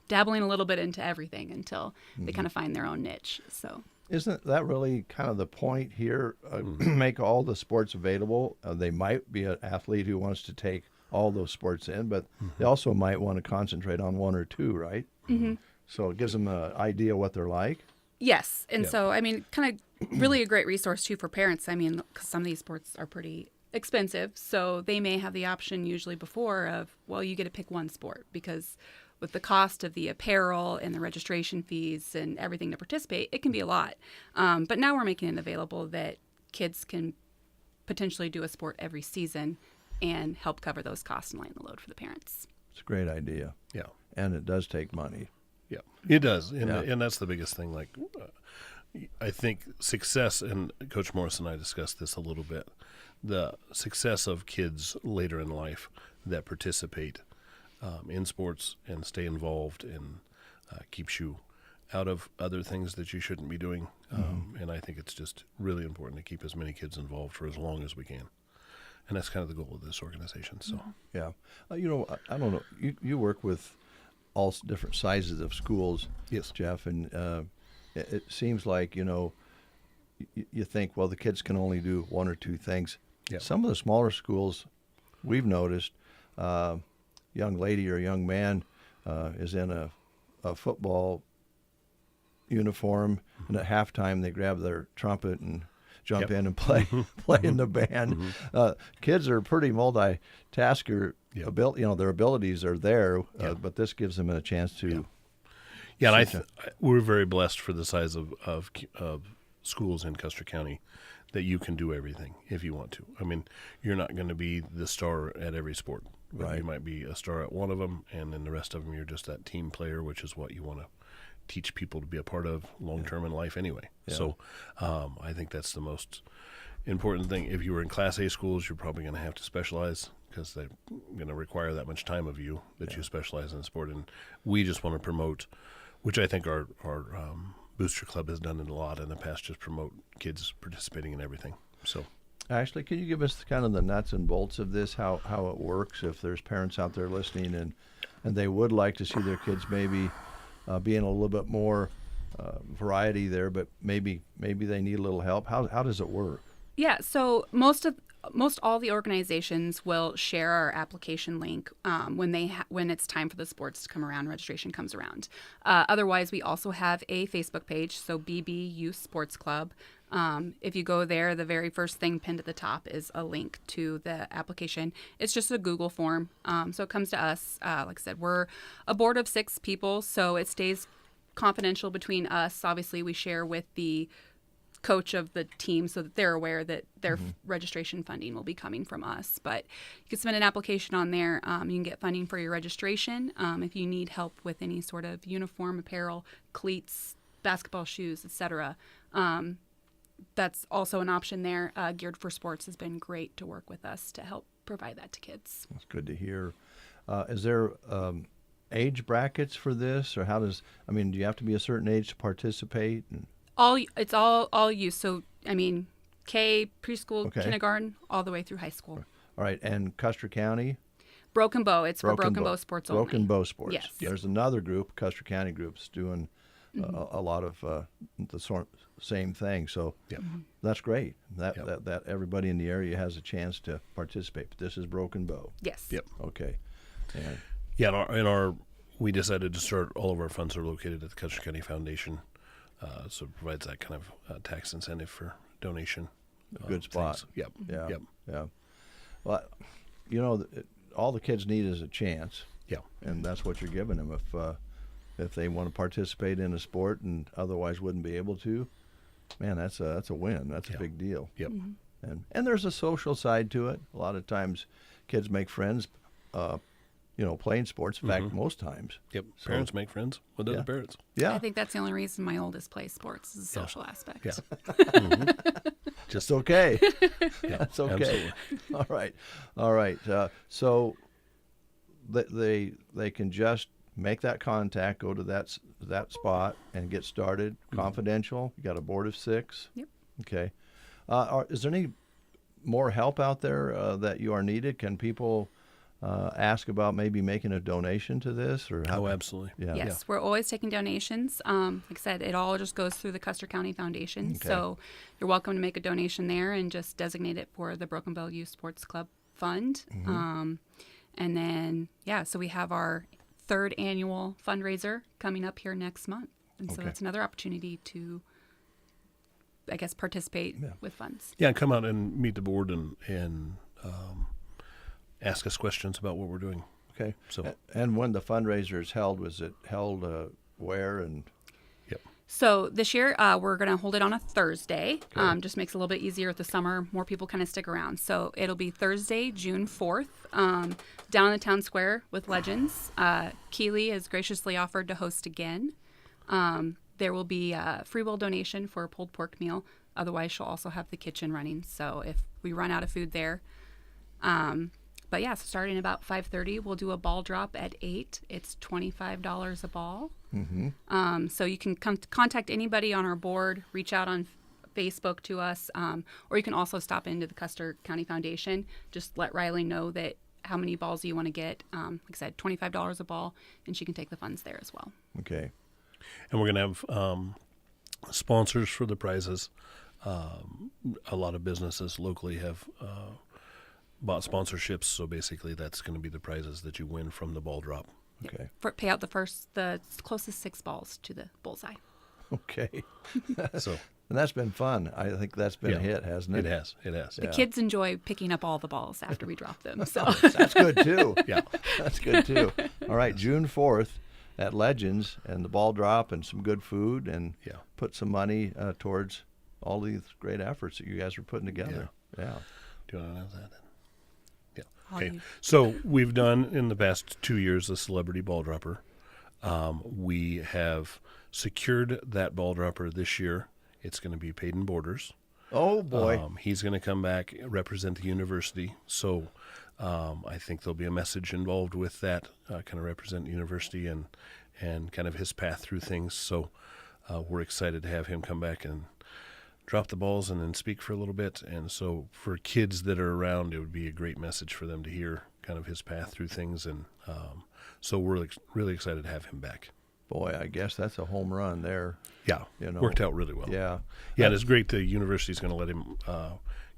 dabbling a little bit into everything until they kind of find their own niche. So isn't that really kind of the point here? Make all the sports available. They might be an athlete who wants to take all those sports in, but they also might want to concentrate on one or two, right? Mm-hmm. So it gives them an idea what they're like. Yes. And so, I mean, kind of really a great resource, too, for parents. I mean, because some of these sports are pretty expensive. So they may have the option usually before of, well, you get to pick one sport, because with the cost of the apparel and the registration fees and everything to participate, it can be a lot. But now we're making it available that kids can potentially do a sport every season and help cover those costs and lighten the load for the parents. It's a great idea. Yeah. And it does take money. Yeah, it does. And that's the biggest thing. Like, I think success, and Coach Morris and I discussed this a little bit, the success of kids later in life that participate in sports and stay involved and keeps you out of other things that you shouldn't be doing. And I think it's just really important to keep as many kids involved for as long as we can. And that's kind of the goal of this organization. So, yeah. I don't know. You work with all different sizes of schools, yes, Jeff, and it seems like, you think, well, the kids can only do one or two things. Yeah. Some of the smaller schools, we've noticed, young lady or young man is in a football uniform, and at halftime they grab their trumpet and jump in and play in the band. Kids are pretty multitasker. Their abilities are there, but this gives them a chance to. Yeah, and we're very blessed for the size of schools in Custer County that you can do everything if you want to. I mean, you're not going to be the star at every sport, But Right. you might be a star at one of them, and then the rest of them you're just that team player, which is what you want to teach people to be a part of long term in life anyway. Yeah. So I think that's the most important thing. If you were in Class A schools, you're probably going to have to specialize because they're going to require that much time of you that you specialize in the sport. And we just want to promote, which I think our Booster Club has done a lot in the past, just promote kids participating in everything. So. Ashley, can you give us kind of the nuts and bolts of this, how it works, if there's parents out there listening and they would like to see their kids maybe being a little bit more variety there, but maybe they need a little help. How does it work? Yeah, so most all the organizations will share our application link when it's time for the sports to come around, registration comes around. Otherwise, we also have a Facebook page, so BB Youth Sports Club. If you go there, the very first thing pinned at the top is a link to the application. It's just a Google form. So it comes to us. Like I said, we're a board of 6 people, so it stays confidential between us. Obviously, we share with the coach of the team so that they're aware that their registration funding will be coming from us. But you can submit an application on there. You can get funding for your registration. If you need help with any sort of uniform, apparel, cleats, basketball shoes, etc., that's also an option there. Geared for Sports has been great to work with us to help provide that to kids. That's good to hear. Is there age brackets for this, or do you have to be a certain age to participate? It's all youth. So, K, preschool, kindergarten, all the way through high school. All right, and Custer County? Broken Bow. It's for Broken Bow sports only. Broken Bow sports. Yes. There's another group, Custer County groups, doing a lot of the same thing. So that's great. That everybody in the area has a chance to participate. But this is Broken Bow. Yes. Yep. Okay. And we decided to start, all of our funds are located at the Custer County Foundation. So it provides that kind of tax incentive for donation. Good spot. Things. Yep. Yeah. Well, all the kids need is a chance. Yeah. And that's what you're giving them. If they want to participate in a sport and otherwise wouldn't be able to, man, that's a win. That's a big deal. Yep. And there's a social side to it. A lot of times, kids make friends. Playing sports. In fact, most times. Yep. Parents make friends with other parents. Yeah. I think that's the only reason my oldest plays sports is the social aspect. Yeah. Just okay. That's okay. Absolutely. All right. So they can just make that contact, go to that spot, and get started. Confidential. You got a board of 6. Yep. Okay. Is there any more help out there that you are needed? Can people ask about maybe making a donation to this, or how? Oh, absolutely. Yeah. Yes, we're always taking donations. Like I said, it all just goes through the Custer County Foundation. Okay. So you're welcome to make a donation there and just designate it for the Broken Bow Youth Sports Club Fund. And then, so we have our 3rd annual fundraiser coming up here next month. And so that's another opportunity to, I guess, participate with funds. Yeah, come out and meet the board and ask us questions about what we're doing. Okay. So, and when the fundraiser is held, was it held where and? Yep. So this year we're going to hold it on a Thursday. Just makes it a little bit easier with the summer. More people kind of stick around. So it'll be Thursday, June 4th, down in the town square with Legends. Keeley has graciously offered to host again. There will be a free will donation for a pulled pork meal. Otherwise, she'll also have the kitchen running. So if we run out of food there. But so starting about 5:30, we'll do a ball drop at 8. It's $25 a ball. So you can contact anybody on our board, reach out on Facebook to us, or you can also stop into the Custer County Foundation. Just let Riley know that how many balls you want to get. Like I said, $25 a ball, and she can take the funds there as well. Okay. And we're going to have sponsors for the prizes. A lot of businesses locally have bought sponsorships, so basically that's going to be the prizes that you win from the ball drop. Okay. Pay out the closest 6 balls to the bullseye. Okay. So, and that's been fun. I think that's been a hit, hasn't it? It has. The kids enjoy picking up all the balls after we drop them. So that's good too. Yeah. That's good too. All right, June 4th at Legends, and the ball drop and some good food, and put some money towards all these great efforts that you guys are putting together. Yeah. Do you want to announce that then? Yeah. Okay. So we've done in the past 2 years a celebrity ball dropper. We have secured that ball dropper this year. It's going to be Peyton Borders. Oh, boy. He's going to come back, represent the university. So I think there'll be a message involved with that, kind of represent the university and kind of his path through things. So we're excited to have him come back and drop the balls and then speak for a little bit. And so for kids that are around, it would be a great message for them to hear kind of his path through things. And so we're really excited to have him back. Boy, I guess that's a home run there. Yeah, worked out really well. Yeah. And it's great the university's going to let him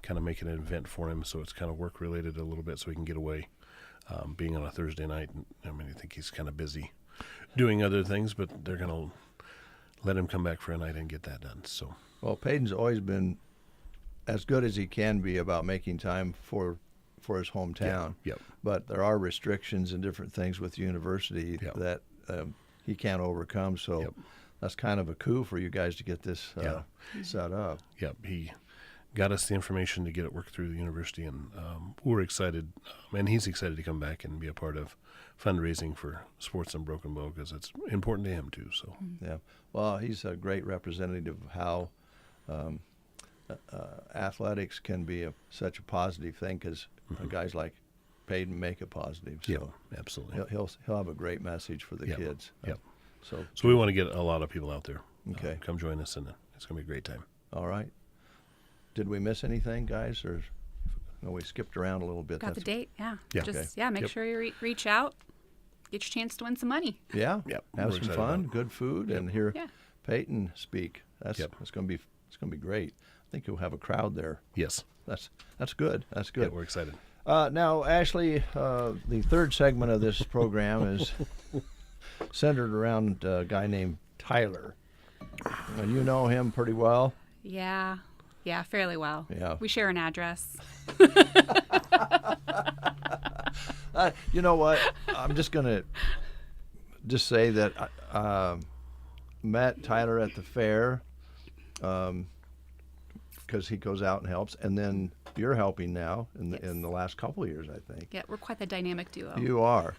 kind of make an event for him, so it's kind of work-related a little bit so he can get away. Being on a Thursday night, I mean, I think he's kind of busy doing other things, but they're going to let him come back for a night and get that done. So, well, Peyton's always been as good as he can be about making time for his hometown. Yep. But there are restrictions and different things with the university that he can't overcome. So that's kind of a coup for you guys to get this set up. Yep. He got us the information to get it worked through the university, and we're excited. And he's excited to come back and be a part of fundraising for sports in Broken Bow because it's important to him too. So yeah, well, he's a great representative of how athletics can be such a positive thing because guys like Peyton make it positive. So yeah, absolutely. He'll have a great message for the kids. Yep. So we want to get a lot of people out there. Okay. Come join us, and it's going to be a great time. All right. Did we miss anything, guys? Or no, we skipped around a little bit. Got the date, yeah. Yeah. Just make sure you reach out, get your chance to win some money. Yeah. Yep. Have some fun, good food, and hear Yeah. Peyton speak. It's going to be great. I think you'll have a crowd there. Yes. That's good. That's good. Yeah, we're excited. Now, Ashley, the third segment of this program is centered around a guy named Tyler. You know him pretty well. Yeah, fairly well. Yeah. We share an address. You know what? I'm just going to say that I met Tyler at the fair because he goes out and helps, and then you're helping now in the last couple of years, I think. Yeah, we're quite the dynamic duo. You are.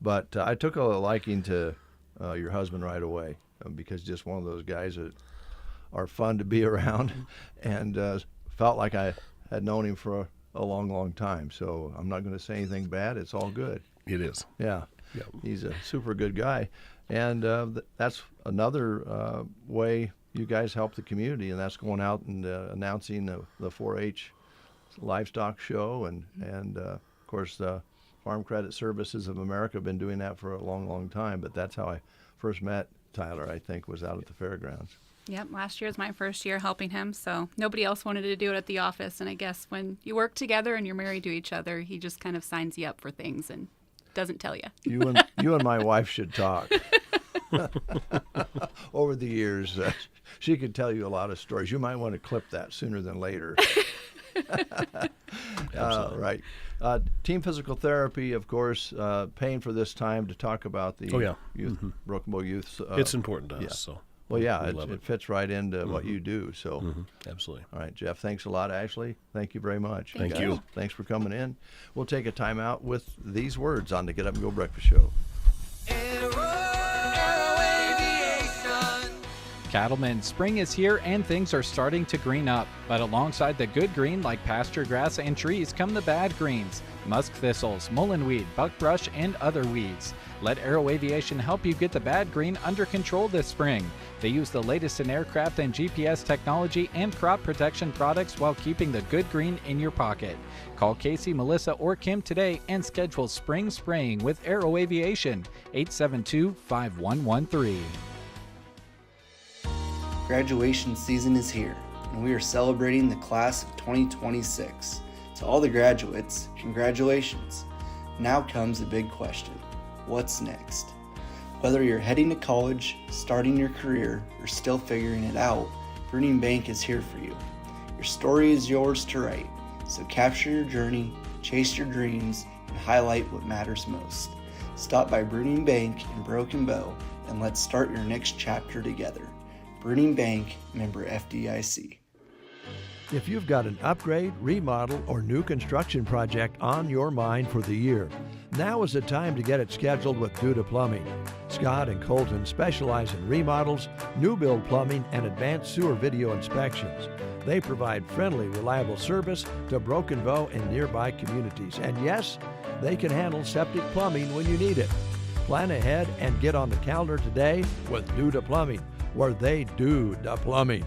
But I took a liking to your husband right away because just one of those guys that are fun to be around, and felt like I had known him for a long, long time. So I'm not going to say anything bad. It's all good. It is. Yeah. Yep. He's a super good guy. And that's another way you guys help the community, and that's going out and announcing the 4-H livestock show. And of course, the Farm Credit Services of America have been doing that for a long, long time. But that's how I first met Tyler, I think, was out at the fairgrounds. Yep, last year was my first year helping him, so nobody else wanted to do it at the office. And I guess when you work together and you're married to each other, he just kind of signs you up for things and doesn't tell you. You and my wife should talk. Over the years, she could tell you a lot of stories. You might want to clip that sooner than later. Right. Team Physical Therapy, of course, paying for this time to talk about the youth, Broken Bow Youth. It's important to us. So. Well, yeah, it fits right into what you do. So, absolutely. All right, Jeff, thanks a lot. Ashley, thank you very much. Thank you. Thanks for coming in. We'll take a time out with these words on the Get Up and Go Breakfast Show. Cattlemen, spring is here and things are starting to green up. But alongside the good green like pasture grass and trees come the bad greens, musk thistles, mullenweed, buckbrush, and other weeds. Let Aero Aviation help you get the bad green under control this spring. They use the latest in aircraft and GPS technology and crop protection products while keeping the good green in your pocket. Call Casey, Melissa, or Kim today and schedule spring spraying with Aero Aviation, 872-5113. Graduation season is here, and we are celebrating the class of 2026. To all the graduates, congratulations. Now comes the big question. What's next? Whether you're heading to college, starting your career, or still figuring it out, Bruning Bank is here for you. Your story is yours to write, so capture your journey, chase your dreams, and highlight what matters most. Stop by Bruning Bank in Broken Bow, and let's start your next chapter together. Bruning Bank, member FDIC. If you've got an upgrade, remodel, or new construction project on your mind for the year, now is the time to get it scheduled with Duda Plumbing. Scott and Colton specialize in remodels, new build plumbing, and advanced sewer video inspections. They provide friendly, reliable service to Broken Bow and nearby communities. And yes, they can handle septic plumbing when you need it. Plan ahead and get on the calendar today with Duda Plumbing, where they do the plumbing.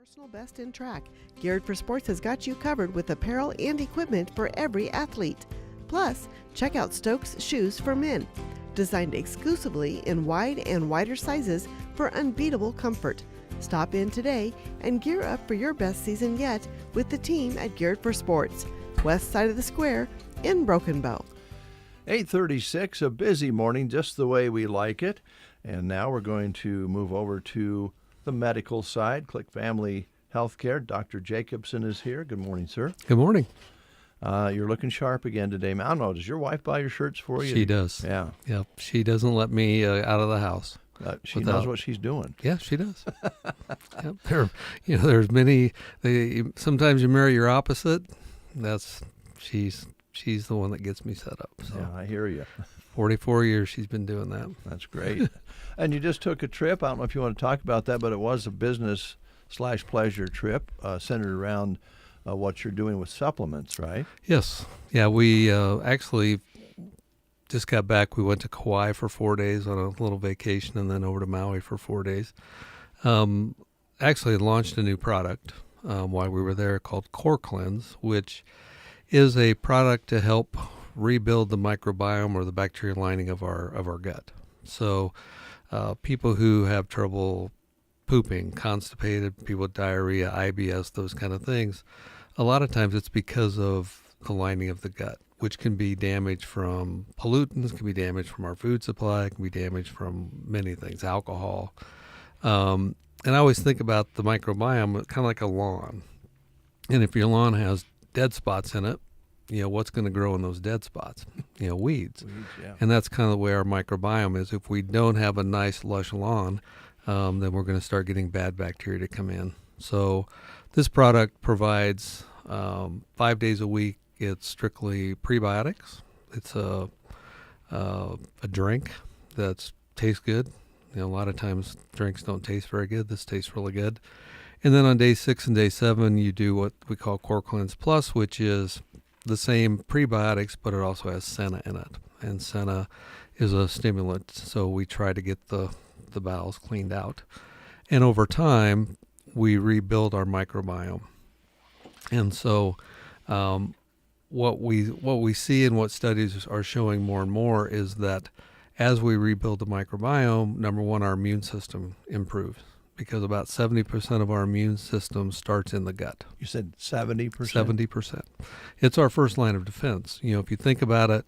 Personal best in track, Geared for Sports has got you covered with apparel and equipment for every athlete. Plus, check out Stokes Shoes for Men, designed exclusively in wide and wider sizes for unbeatable comfort. Stop in today and gear up for your best season yet with the team at Geared for Sports, west side of the square in Broken Bow. 8:36, a busy morning, just the way we like it. And now we're going to move over to the medical side. Click Family Healthcare. Dr. Jacobson is here. Good morning, sir. Good morning. You're looking sharp again today. I don't know, does your wife buy your shirts for you? She does. Yeah. Yep. She doesn't let me out of the house. She knows what she's doing. Yeah, she does. Yep. There's many. Sometimes you marry your opposite. She's the one that gets me set up. So. Yeah, I hear you. 44 years she's been doing that. That's great. And you just took a trip. I don't know if you want to talk about that, but it was a business/pleasure trip centered around what you're doing with supplements, right? Yes. Yeah, we actually just got back. We went to Kauai for 4 days on a little vacation and then over to Maui for 4 days. Actually launched a new product while we were there called Core Cleanse, which is a product to help rebuild the microbiome or the bacterial lining of our gut. So people who have trouble pooping, constipated, people with diarrhea, IBS, those kind of things, a lot of times it's because of the lining of the gut, which can be damaged from pollutants, can be damaged from our food supply, can be damaged from many things, alcohol. And I always think about the microbiome kind of like a lawn. And if your lawn has dead spots in it, what's going to grow in those dead spots? Weeds. Yeah. And that's kind of the way our microbiome is. If we don't have a nice, lush lawn, then we're going to start getting bad bacteria to come in. So this product provides 5 days a week. It's strictly prebiotics. It's a drink that tastes good. A lot of times drinks don't taste very good. This tastes really good. And then on day 6 and day 7, you do what we call Core Cleanse Plus, which is the same prebiotics, but it also has senna in it. And senna is a stimulant, so we try to get the bowels cleaned out. And over time, we rebuild our microbiome. And so what we see and what studies are showing more and more is that as we rebuild the microbiome, number one, our immune system improves, because about 70% of our immune system starts in the gut. You said 70%? 70%. It's our first line of defense. If you think about it,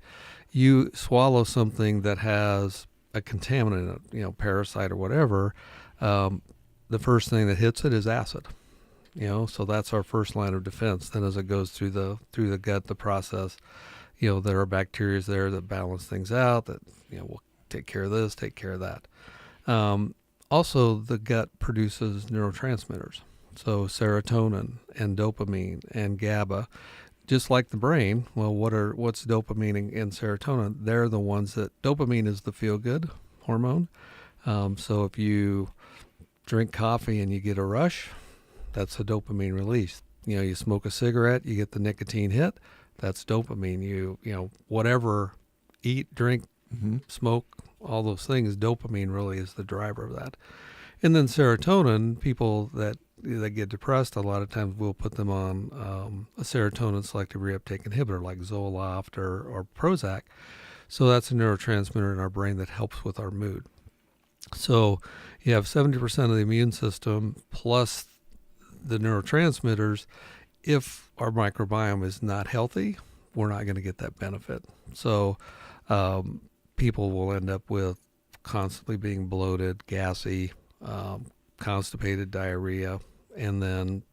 you swallow something that has a contaminant in it, parasite or whatever, the first thing that hits it is acid. So that's our first line of defense. Then as it goes through the gut, the process, there are bacteria there that balance things out, that, will take care of this, take care of that. Also, the gut produces neurotransmitters, so serotonin and dopamine and GABA. Just like the brain, well, what's dopamine and serotonin? They're the ones that, dopamine is the feel-good hormone. So if you drink coffee and you get a rush, that's a dopamine release. You smoke a cigarette, you get the nicotine hit, that's dopamine. Whatever, eat, drink, smoke, all those things, dopamine really is the driver of that. And then serotonin, people that get depressed, a lot of times we'll put them on a serotonin selective reuptake inhibitor like Zoloft or Prozac. So that's a neurotransmitter in our brain that helps with our mood. So you have 70% of the immune system plus the neurotransmitters. If our microbiome is not healthy, we're not going to get that benefit. So people will end up with constantly being bloated, gassy, constipated, diarrhea, and then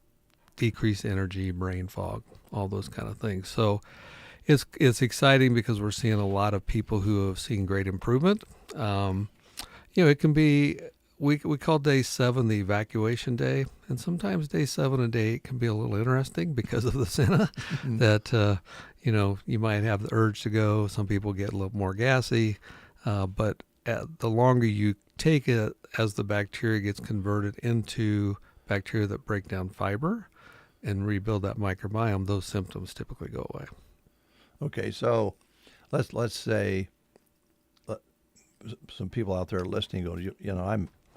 decreased energy, brain fog, all those kind of things. So it's exciting because we're seeing a lot of people who have seen great improvement. It can be, we call day 7 the evacuation day, and sometimes day 7 and day 8 can be a little interesting because of the senna that, you might have the urge to go. Some people get a little more gassy, but the longer you take it, as the bacteria gets converted into bacteria that break down fiber and rebuild that microbiome, those symptoms typically go away. Okay, so let's say some people out there listening go,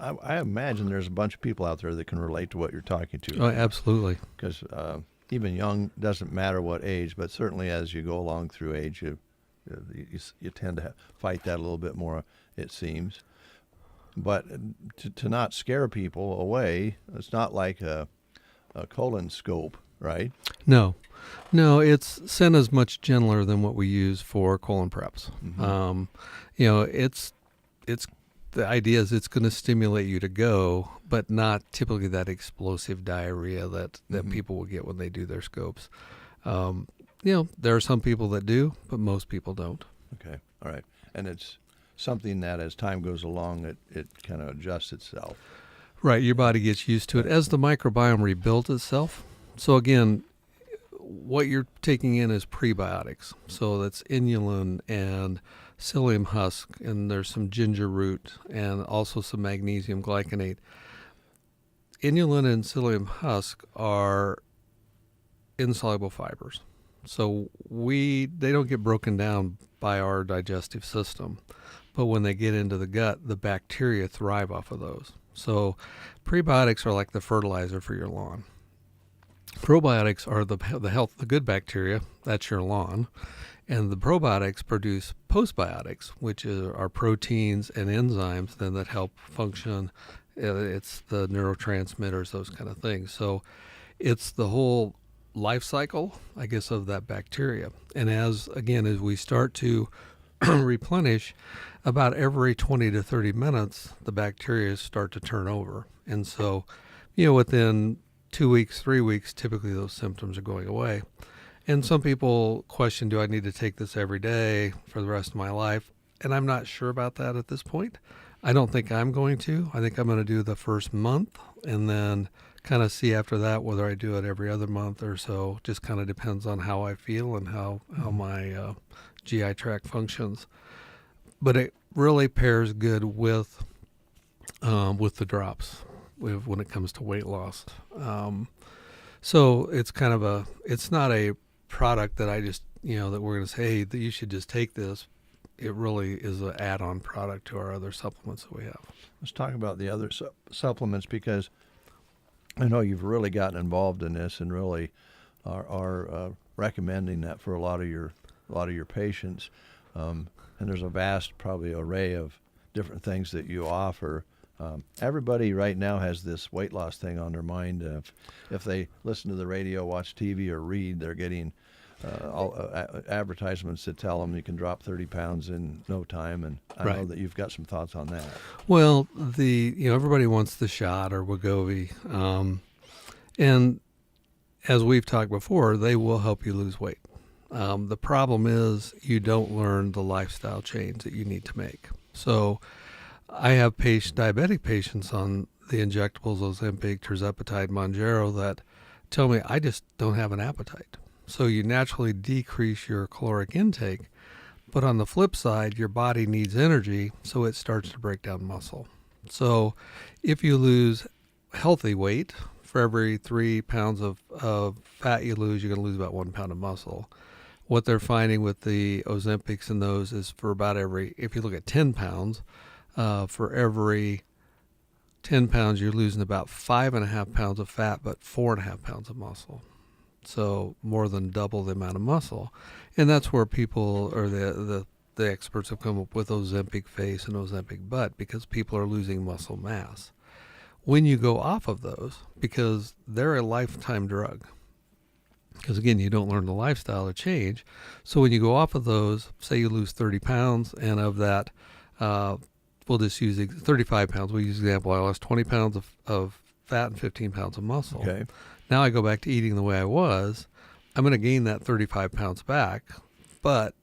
I imagine there's a bunch of people out there that can relate to what you're talking to. Oh, absolutely. Because even young, doesn't matter what age, but certainly as you go along through age, you tend to fight that a little bit more, it seems. But to not scare people away, it's not like a colonoscope, right? No, it's Senna's much gentler than what we use for colon preps. Mm-hmm. It's the idea is it's going to stimulate you to go, but not typically that explosive diarrhea that Mm-hmm. people will get when they do their scopes. There are some people that do, but most people don't. Okay, all right. And it's something that as time goes along, it kind of adjusts itself. Right, your body gets used to it as the microbiome rebuilds itself. So again, what you're taking in is prebiotics. So that's inulin and psyllium husk, and there's some ginger root and also some magnesium glycinate. Inulin and psyllium husk are insoluble fibers. So they don't get broken down by our digestive system. But when they get into the gut, the bacteria thrive off of those. So prebiotics are like the fertilizer for your lawn. Probiotics are the good bacteria, that's your lawn. And the probiotics produce postbiotics, which are proteins and enzymes then that help function. It's the neurotransmitters, those kind of things. So it's the whole life cycle, I guess, of that bacteria. And as we start to replenish, about every 20 to 30 minutes, the bacteria start to turn over. And so, within 2 weeks, 3 weeks, typically those symptoms are going away. And some people question, do I need to take this every day for the rest of my life? And I'm not sure about that at this point. I don't think I'm going to. I think I'm going to do the first month and then kind of see after that whether I do it every other month or so. Just kind of depends on how I feel and how my GI tract functions. But it really pairs good with the drops when it comes to weight loss. So it's kind of it's not a product that I just, that we're going to say, hey, you should just take this. It really is an add-on product to our other supplements that we have. Let's talk about the other supplements, because I know you've really gotten involved in this and really are recommending that for a lot of your patients. And there's a vast, probably, array of different things that you offer. Everybody right now has this weight loss thing on their mind. If they listen to the radio, watch TV, or read, they're getting advertisements that tell them you can drop 30 pounds in no time. And I know that you've got some thoughts on that. Well, everybody wants the shot or Wegovy. And as we've talked before, they will help you lose weight. The problem is you don't learn the lifestyle change that you need to make. So I have diabetic patients on the injectables, Ozempic, tirzepatide, Mounjaro, that tell me I just don't have an appetite. So you naturally decrease your caloric intake, but on the flip side, your body needs energy, so it starts to break down muscle. So if you lose healthy weight, for every 3 pounds of fat you lose, you're going to lose about 1 pound of muscle. What they're finding with the Ozempics and those is for about if you look at 10 pounds, for every 10 pounds, you're losing about 5.5 pounds of fat, but 4.5 pounds of muscle. So more than double the amount of muscle. And that's where people, or the experts, have come up with Ozempic face and Ozempic butt, because people are losing muscle mass. When you go off of those, because they're a lifetime drug, because again, you don't learn the lifestyle or change. So when you go off of those, say you lose 30 pounds, and of that, we'll just use 35 pounds. We'll use example. I lost 20 pounds of fat and 15 pounds of muscle. Okay. Now I go back to eating the way I was. I'm going to gain that 35 pounds back, but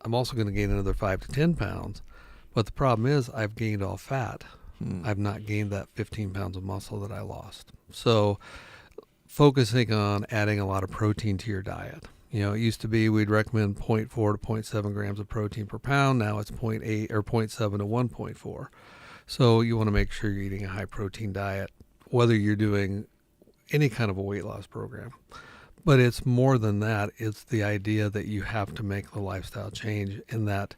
I'm also going to gain another 5 to 10 pounds. But the problem is I've gained all fat. I've not gained that 15 pounds of muscle that I lost. So focusing on adding a lot of protein to your diet. It used to be we'd recommend 0.4 to 0.7 grams of protein per pound. Now it's 0.8 or 0.7 to 1.4. So you want to make sure you're eating a high protein diet, whether you're doing any kind of a weight loss program. But it's more than that. It's the idea that you have to make the lifestyle change, and that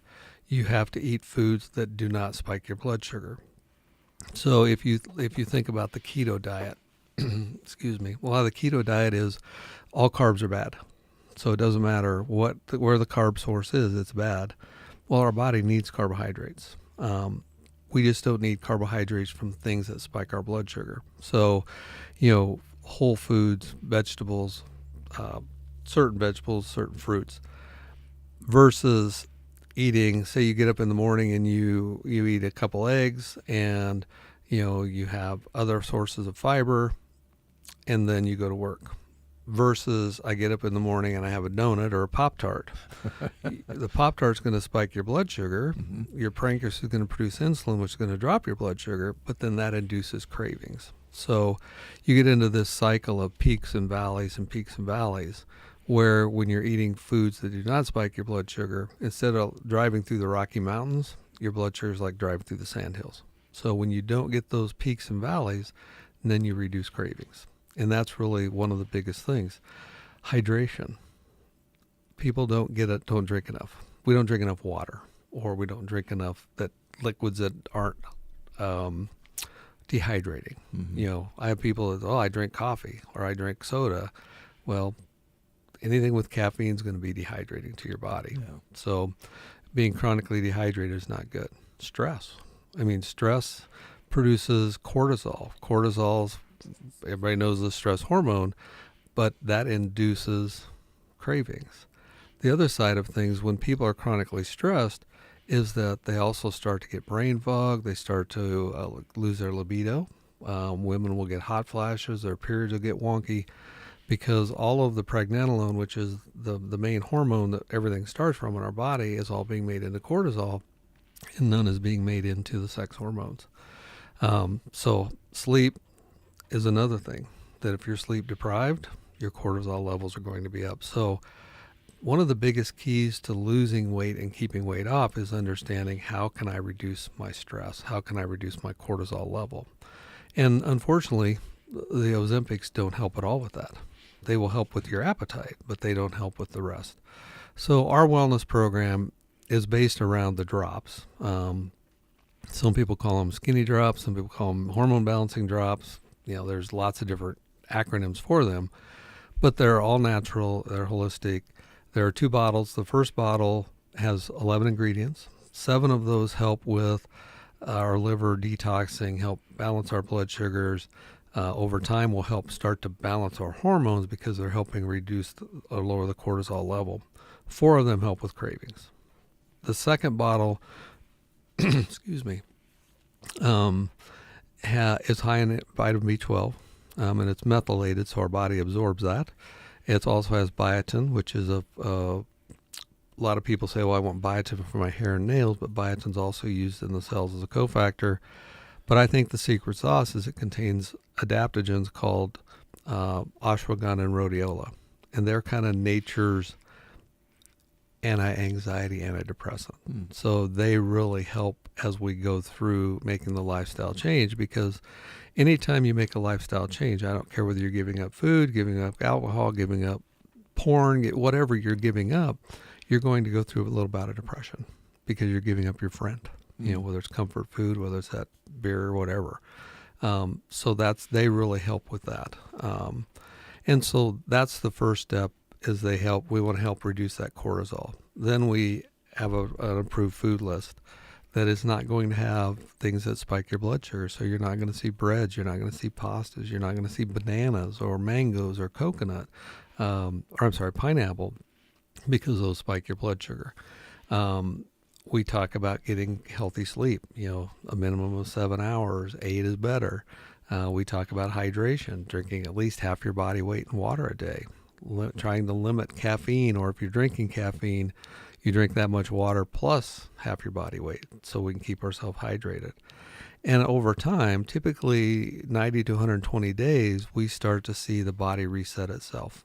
you have to eat foods that do not spike your blood sugar. So if you think about the keto diet, excuse me, well, the keto diet is all carbs are bad. So it doesn't matter where the carb source is, it's bad. Well, our body needs carbohydrates. We just don't need carbohydrates from things that spike our blood sugar. So, whole foods, vegetables, certain fruits, versus eating, say you get up in the morning and you eat a couple eggs and, you have other sources of fiber and then you go to work. Versus I get up in the morning and I have a donut or a Pop-Tart. The Pop-Tart's going to spike your blood sugar. Mm-hmm. Your pancreas is going to produce insulin, which is going to drop your blood sugar, but then that induces cravings. So you get into this cycle of peaks and valleys, where when you're eating foods that do not spike your blood sugar, instead of driving through the Rocky Mountains, your blood sugar is like driving through the sandhills. So when you don't get those peaks and valleys, then you reduce cravings. And that's really one of the biggest things. Hydration. People don't drink enough. We don't drink enough water, or we don't drink enough liquids that aren't dehydrating. Mm-hmm. I have people that, I drink coffee or I drink soda. Well, anything with caffeine is going to be dehydrating to your body. Yeah. So being chronically dehydrated is not good. Stress produces cortisol. Cortisol's, everybody knows the stress hormone, but that induces cravings. The other side of things, when people are chronically stressed, is that they also start to get brain fog. They start to lose their libido. Women will get hot flashes. Their periods will get wonky because all of the pregnenolone, which is the main hormone that everything starts from in our body, is all being made into cortisol, and none is being made into the sex hormones. So sleep is another thing, that if you're sleep deprived, your cortisol levels are going to be up. So one of the biggest keys to losing weight and keeping weight off is understanding, how can I reduce my stress? How can I reduce my cortisol level? And unfortunately, the Ozempics don't help at all with that. They will help with your appetite, but they don't help with the rest. So our wellness program is based around the drops. Some people call them skinny drops. Some people call them hormone balancing drops. There's lots of different acronyms for them, but they're all natural. They're holistic. There are 2 bottles. The first bottle has 11 ingredients. 7 of those help with our liver detoxing, help balance our blood sugars. Over time will help start to balance our hormones because they're helping reduce or lower the cortisol level. 4 of them help with cravings. The second bottle, excuse me, is high in vitamin B12, and it's methylated, so our body absorbs that. It also has biotin, which is a lot of people say, well, I want biotin for my hair and nails, but biotin's also used in the cells as a cofactor. But I think the secret sauce is it contains adaptogens called ashwagandha and rhodiola, and they're kind of nature's anti-anxiety, antidepressant. So they really help as we go through making the lifestyle change, because anytime you make a lifestyle change, I don't care whether you're giving up food, giving up alcohol, giving up porn, whatever you're giving up, you're going to go through a little bout of depression because you're giving up your friend, whether it's comfort food, whether it's that beer or whatever. So they really help with that. And so that's the first step, is we want to help reduce that cortisol. Then we have an approved food list that is not going to have things that spike your blood sugar. So you're not going to see breads, you're not going to see pastas, you're not going to see bananas or mangoes or coconut, pineapple, because those spike your blood sugar. We talk about getting healthy sleep, a minimum of 7 hours, 8 is better. We talk about hydration, drinking at least half your body weight in water a day, trying to limit caffeine, or if you're drinking caffeine, you drink that much water plus half your body weight, so we can keep ourselves hydrated. And over time, typically 90 to 120 days, we start to see the body reset itself.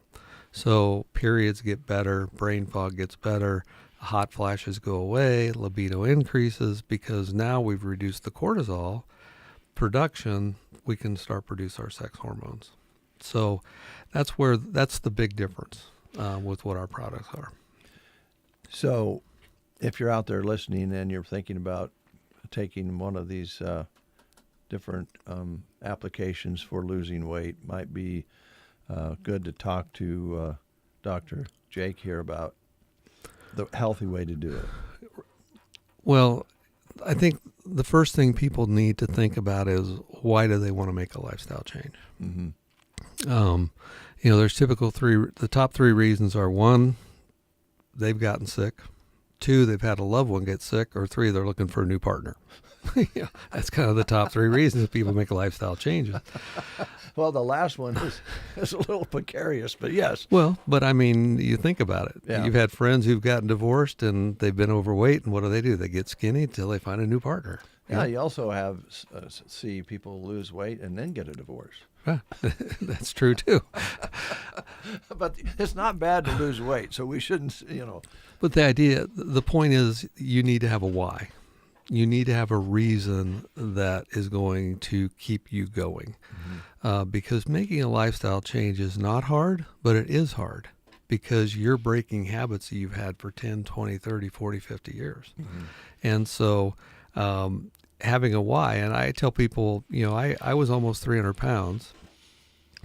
So periods get better, brain fog gets better, hot flashes go away, libido increases, because now we've reduced the cortisol production, we can start produce our sex hormones. So that's the big difference with what our products are. So if you're out there listening and you're thinking about taking one of these different applications for losing weight. Might be good to talk to Dr. Jake here about the healthy way to do it. Well, I think the first thing people need to think about is, why do they want to make a lifestyle change? Mm-hmm. There's the top three reasons are: one, they've gotten sick; two, they've had a loved one get sick; or three, they're looking for a new partner. That's kind of the top three reasons people make a lifestyle changes. Well, the last one is a little precarious, but yes. Well, but I mean, you think about it. Yeah. You've had friends who've gotten divorced and they've been overweight, and what do? They get skinny until they find a new partner. Yeah, you also have see people lose weight and then get a divorce. Yeah, that's true too. But it's not bad to lose weight, so we shouldn't, But the point is, you need to have a why. You need to have a reason that is going to keep you going. Mm-hmm. Because making a lifestyle change is not hard, but it is hard, because you're breaking habits that you've had for 10, 20, 30, 40, 50 years. Mm-hmm. And so having a why, and I tell people, I was almost 300 pounds.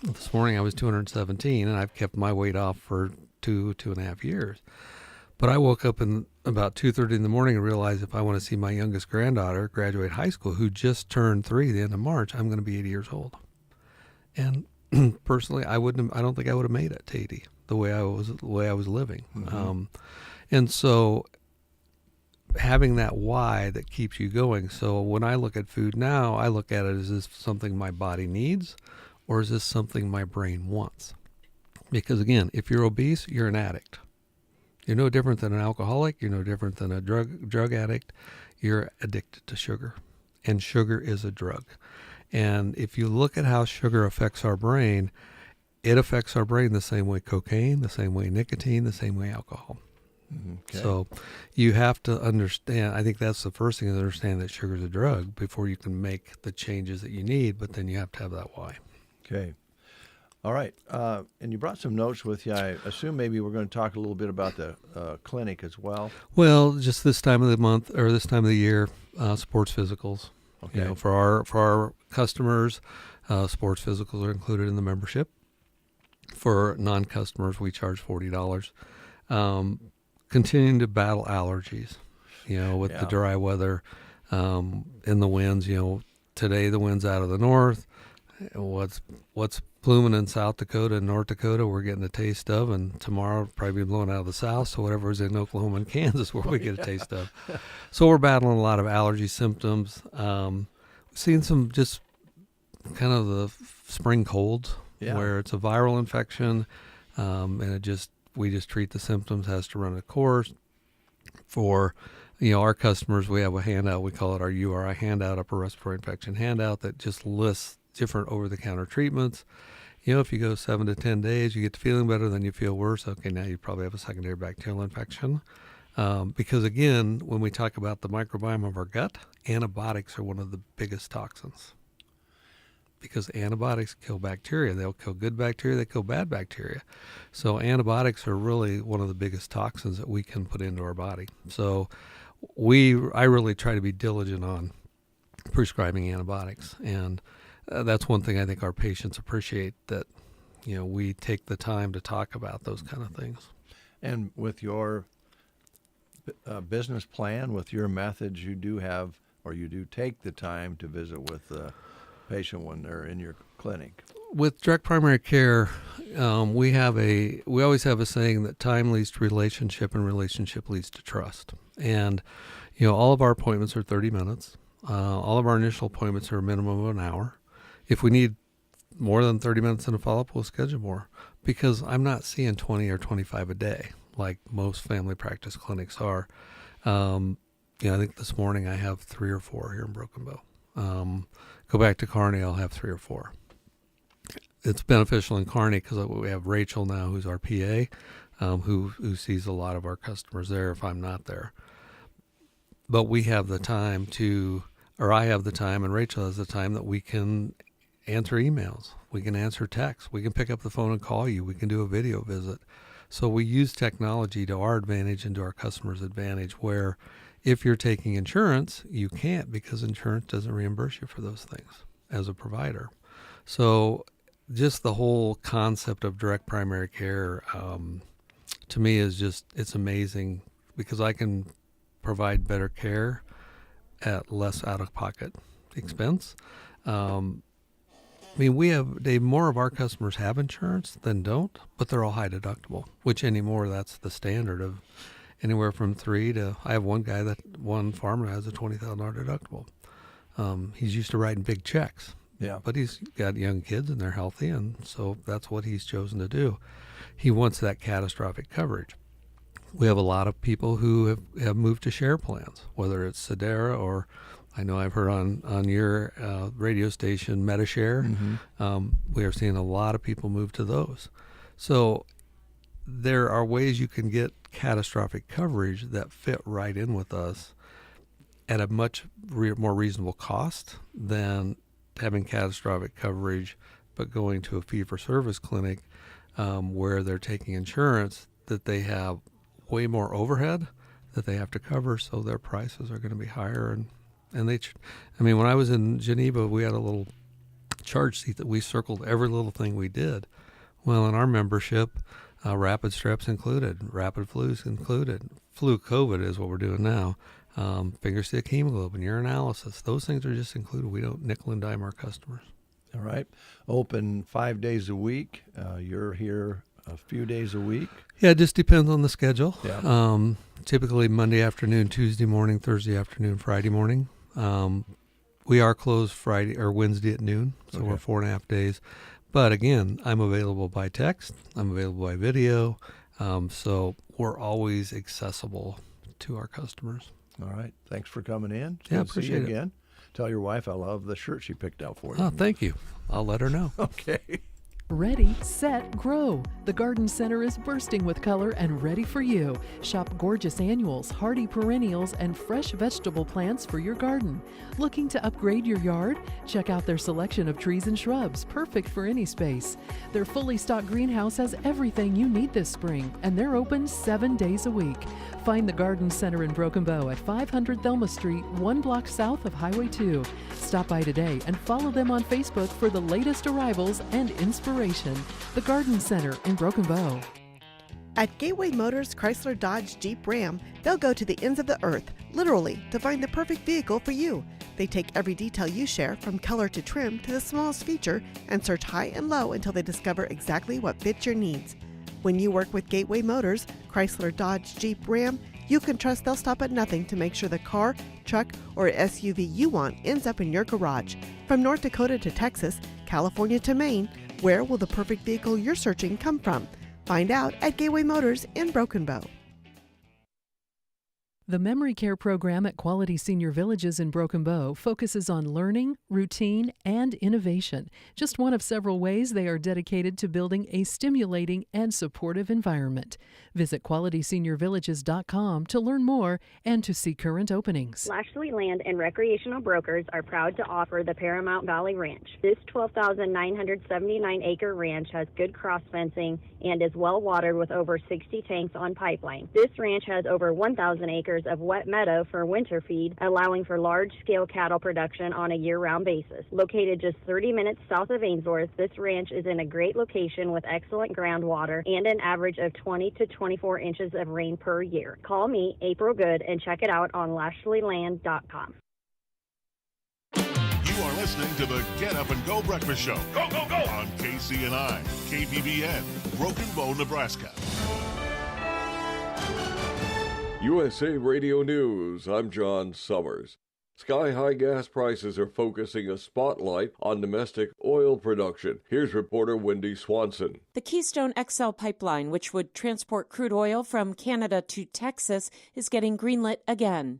This morning I was 217, and I've kept my weight off for 2.5 years. But I woke up about 2:30 in the morning and realized, if I want to see my youngest granddaughter graduate high school, who just turned 3 the end of March, I'm going to be 80 years old. And personally, I don't think I would have made it to 80 the way I was living. Mm-hmm. And so having that why that keeps you going. So when I look at food now, I look at it, is this something my body needs, or is this something my brain wants? Because again, if you're obese, you're an addict. You're no different than an alcoholic. You're no different than a drug addict. You're addicted to sugar, and sugar is a drug. And if you look at how sugar affects our brain, it affects our brain the same way cocaine, the same way nicotine, the same way alcohol. Okay. So you have to understand, I think that's the first thing, is understand that sugar is a drug before you can make the changes that you need, but then you have to have that why. Okay. All right. And you brought some notes with you. I assume maybe we're going to talk a little bit about the clinic as well. Well, just this time of the month, or this time of the year, sports physicals. Okay. For our customers, sports physicals are included in the membership. For non-customers, we charge $40. Continuing to battle allergies, with the dry weather, in the winds. Today the wind's out of the north. What's blooming in South Dakota and North Dakota, we're getting a taste of, and tomorrow it'll probably be blowing out of the south, so whatever's in Oklahoma and Kansas, where we get a taste of. So we're battling a lot of allergy symptoms. We've seen some just kind of the spring colds, where it's a viral infection, and we just treat the symptoms, has to run a course. For our customers, we have a handout, we call it our URI handout, upper respiratory infection handout, that just lists different over-the-counter treatments. If you go 7 to 10 days, you get to feeling better, then you feel worse. Okay, now you probably have a secondary bacterial infection. Because again, when we talk about the microbiome of our gut, antibiotics are one of the biggest toxins. Because antibiotics kill bacteria. They'll kill good bacteria, they kill bad bacteria. So antibiotics are really one of the biggest toxins that we can put into our body. So I really try to be diligent on prescribing antibiotics. And that's one thing I think our patients appreciate, that we take the time to talk about those kind of things. And with your business plan, with your methods, you do take the time to visit with the patient when they're in your clinic. With direct primary care, we always have a saying that time leads to relationship, and relationship leads to trust. And all of our appointments are 30 minutes. All of our initial appointments are a minimum of an hour. If we need more than 30 minutes in a follow-up, we'll schedule more, because I'm not seeing 20 or 25 a day like most family practice clinics are. I think this morning I have 3 or 4 here in Broken Bow. Go back to Kearney, I'll have 3 or 4. It's beneficial in Kearney because we have Rachel now, who's our PA, who sees a lot of our customers there if I'm not there. But we have the time I have the time, and Rachel has the time, that we can answer emails, we can answer texts, we can pick up the phone and call you, we can do a video visit. So we use technology to our advantage and to our customers' advantage, where if you're taking insurance, you can't because insurance doesn't reimburse you for those things as a provider. So just the whole concept of direct primary care, to me is just, it's amazing because I can provide better care at less out-of-pocket expense. I mean, we have, Dave, more of our customers have insurance than don't, but they're all high deductible, which anymore that's the standard of anywhere from $3 to, I have one farmer has a $20,000 deductible. He's used to writing big checks. Yeah. But he's got young kids and they're healthy, and so that's what he's chosen to do. He wants that catastrophic coverage. We have a lot of people who have moved to share plans, whether it's Sedera or I know I've heard on your radio station, MetaShare. We are seeing a lot of people move to those. So there are ways you can get catastrophic coverage that fit right in with us at a much more reasonable cost than having catastrophic coverage but going to a fee-for-service clinic where they're taking insurance that they have way more overhead that they have to cover, so their prices are going to be higher. And they, I mean, when I was in Geneva, we had a little charge sheet that we circled every little thing we did. Well, in our membership, rapid streps included, rapid flus included. Flu COVID is what we're doing now. Finger stick hemoglobin, urinalysis, those things are just included. We don't nickel and dime our customers. All right. Open 5 days a week. You're here a few days a week. Yeah, it just depends on the schedule. Yeah. Typically Monday afternoon, Tuesday morning, Thursday afternoon, Friday morning. We are closed Friday or Wednesday at noon, so we're 4.5 days. But again, I'm available by text. I'm available by video. So we're always accessible to our customers. All right. Thanks for coming in. Yeah, Good to see you appreciate it. again. Tell your wife I love the shirt she picked out for you. Oh, thank you. I'll let her know. Okay. Ready, set, grow. The Garden Center is bursting with color and ready for you. Shop gorgeous annuals, hardy perennials, and fresh vegetable plants for your garden. Looking to upgrade your yard? Check out their selection of trees and shrubs, perfect for any space. Their fully stocked greenhouse has everything you need this spring, and they're open 7 days a week. Find the Garden Center in Broken Bow at 500 Thelma Street, 1 block south of Highway 2. Stop by today and follow them on Facebook for the latest arrivals and inspiration. The Garden Center in Broken Bow. At Gateway Motors Chrysler Dodge Jeep Ram, they'll go to the ends of the earth, literally, to find the perfect vehicle for you. They take every detail you share, from color to trim to the smallest feature, and search high and low until they discover exactly what fits your needs. When you work with Gateway Motors Chrysler Dodge Jeep Ram, you can trust they'll stop at nothing to make sure the car, truck, or SUV you want ends up in your garage. From North Dakota to Texas, California to Maine, where will the perfect vehicle you're searching come from? Find out at Gateway Motors in Broken Bow. The Memory Care program at Quality Senior Villages in Broken Bow focuses on learning, routine, and innovation. Just one of several ways they are dedicated to building a stimulating and supportive environment. Visit QualitySeniorVillages.com to learn more and to see current openings. Lashley Land and Recreational Brokers are proud to offer the Paramount Valley Ranch. This 12,979-acre ranch has good cross fencing and is well watered with over 60 tanks on pipeline. This ranch has over 1,000 acres of wet meadow for winter feed, allowing for large-scale cattle production on a year-round basis. Located just 30 minutes south of Ainsworth, this ranch is in a great location with excellent groundwater and an average of 20 to 24 inches of rain per year. Call me, April Good, and check it out on LashleyLand.com. You are listening to the Get Up and Go Breakfast Show. Go, go, go! On KCNI, KBBN, Broken Bow, Nebraska. USA Radio News, I'm John Summers. Sky-high gas prices are focusing a spotlight on domestic oil production. Here's reporter Wendy Swanson. The Keystone XL pipeline, which would transport crude oil from Canada to Texas, is getting greenlit again.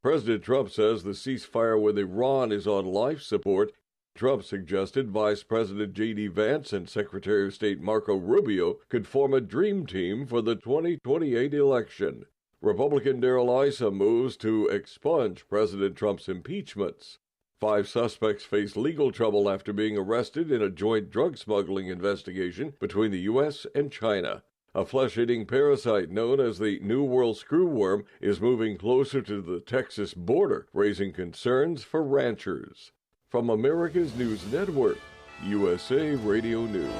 President Trump says the ceasefire with Iran is on life support. Trump suggested Vice President J.D. Vance and Secretary of State Marco Rubio could form a dream team for the 2028 election. Republican Darrell Issa moves to expunge President Trump's impeachments. 5 suspects face legal trouble after being arrested in a joint drug smuggling investigation between the U.S. and China. A flesh-eating parasite known as the New World screwworm is moving closer to the Texas border, raising concerns for ranchers. From America's News Network, USA Radio News.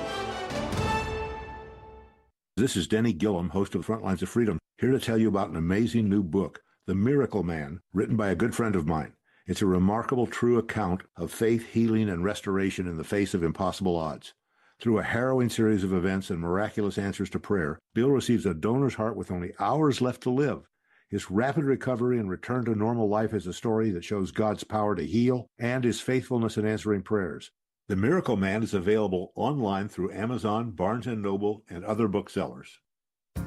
This is Denny Gillum, host of Frontlines of Freedom, here to tell you about an amazing new book, The Miracle Man, written by a good friend of mine. It's a remarkable, true account of faith, healing, and restoration in the face of impossible odds. Through a harrowing series of events and miraculous answers to prayer, Bill receives a donor's heart with only hours left to live. His rapid recovery and return to normal life is a story that shows God's power to heal and his faithfulness in answering prayers. The Miracle Man is available online through Amazon, Barnes & Noble, and other booksellers.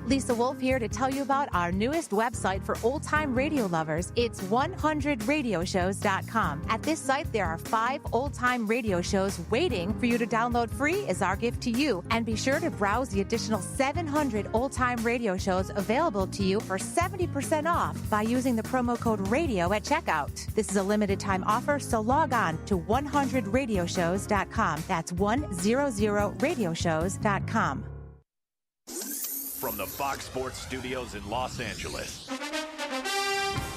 Lisa Wolf here to tell you about our newest website for old-time radio lovers. It's 100radioshows.com. At this site, there are 5 old-time radio shows waiting for you to download free as our gift to you. And be sure to browse the additional 700 old-time radio shows available to you for 70% off by using the promo code RADIO at checkout. This is a limited-time offer, so log on to 100radioshows.com. That's 100radioshows.com. From the Fox Sports Studios in Los Angeles,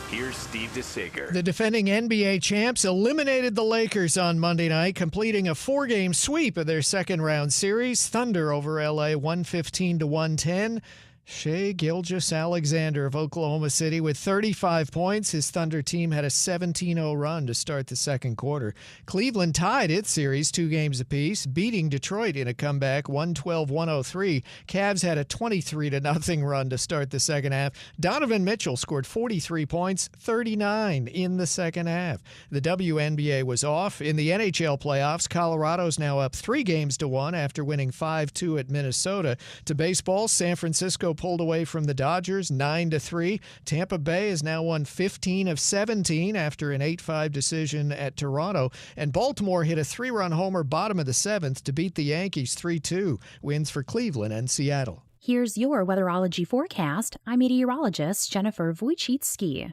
here's Steve DeSager. The defending NBA champs eliminated the Lakers on Monday night, completing a 4-game sweep of their second-round series. Thunder over LA 115-110. Shai Gilgeous-Alexander of Oklahoma City with 35 points. His Thunder team had a 17-0 run to start the second quarter. Cleveland tied its series 2 games apiece, beating Detroit in a comeback 112-103. Cavs had a 23-0 run to start the second half. Donovan Mitchell scored 43 points, 39 in the second half. The WNBA was off. In the NHL playoffs, Colorado's now up 3-1 after winning 5-2 at Minnesota. To baseball, San Francisco pulled away from the Dodgers 9-3. Tampa Bay has now won 15 of 17 after an 8-5 decision at Toronto. And Baltimore hit a 3-run homer bottom of the 7th to beat the Yankees 3-2. Wins for Cleveland and Seattle. Here's your weatherology forecast. I'm meteorologist Jennifer Wojcicki.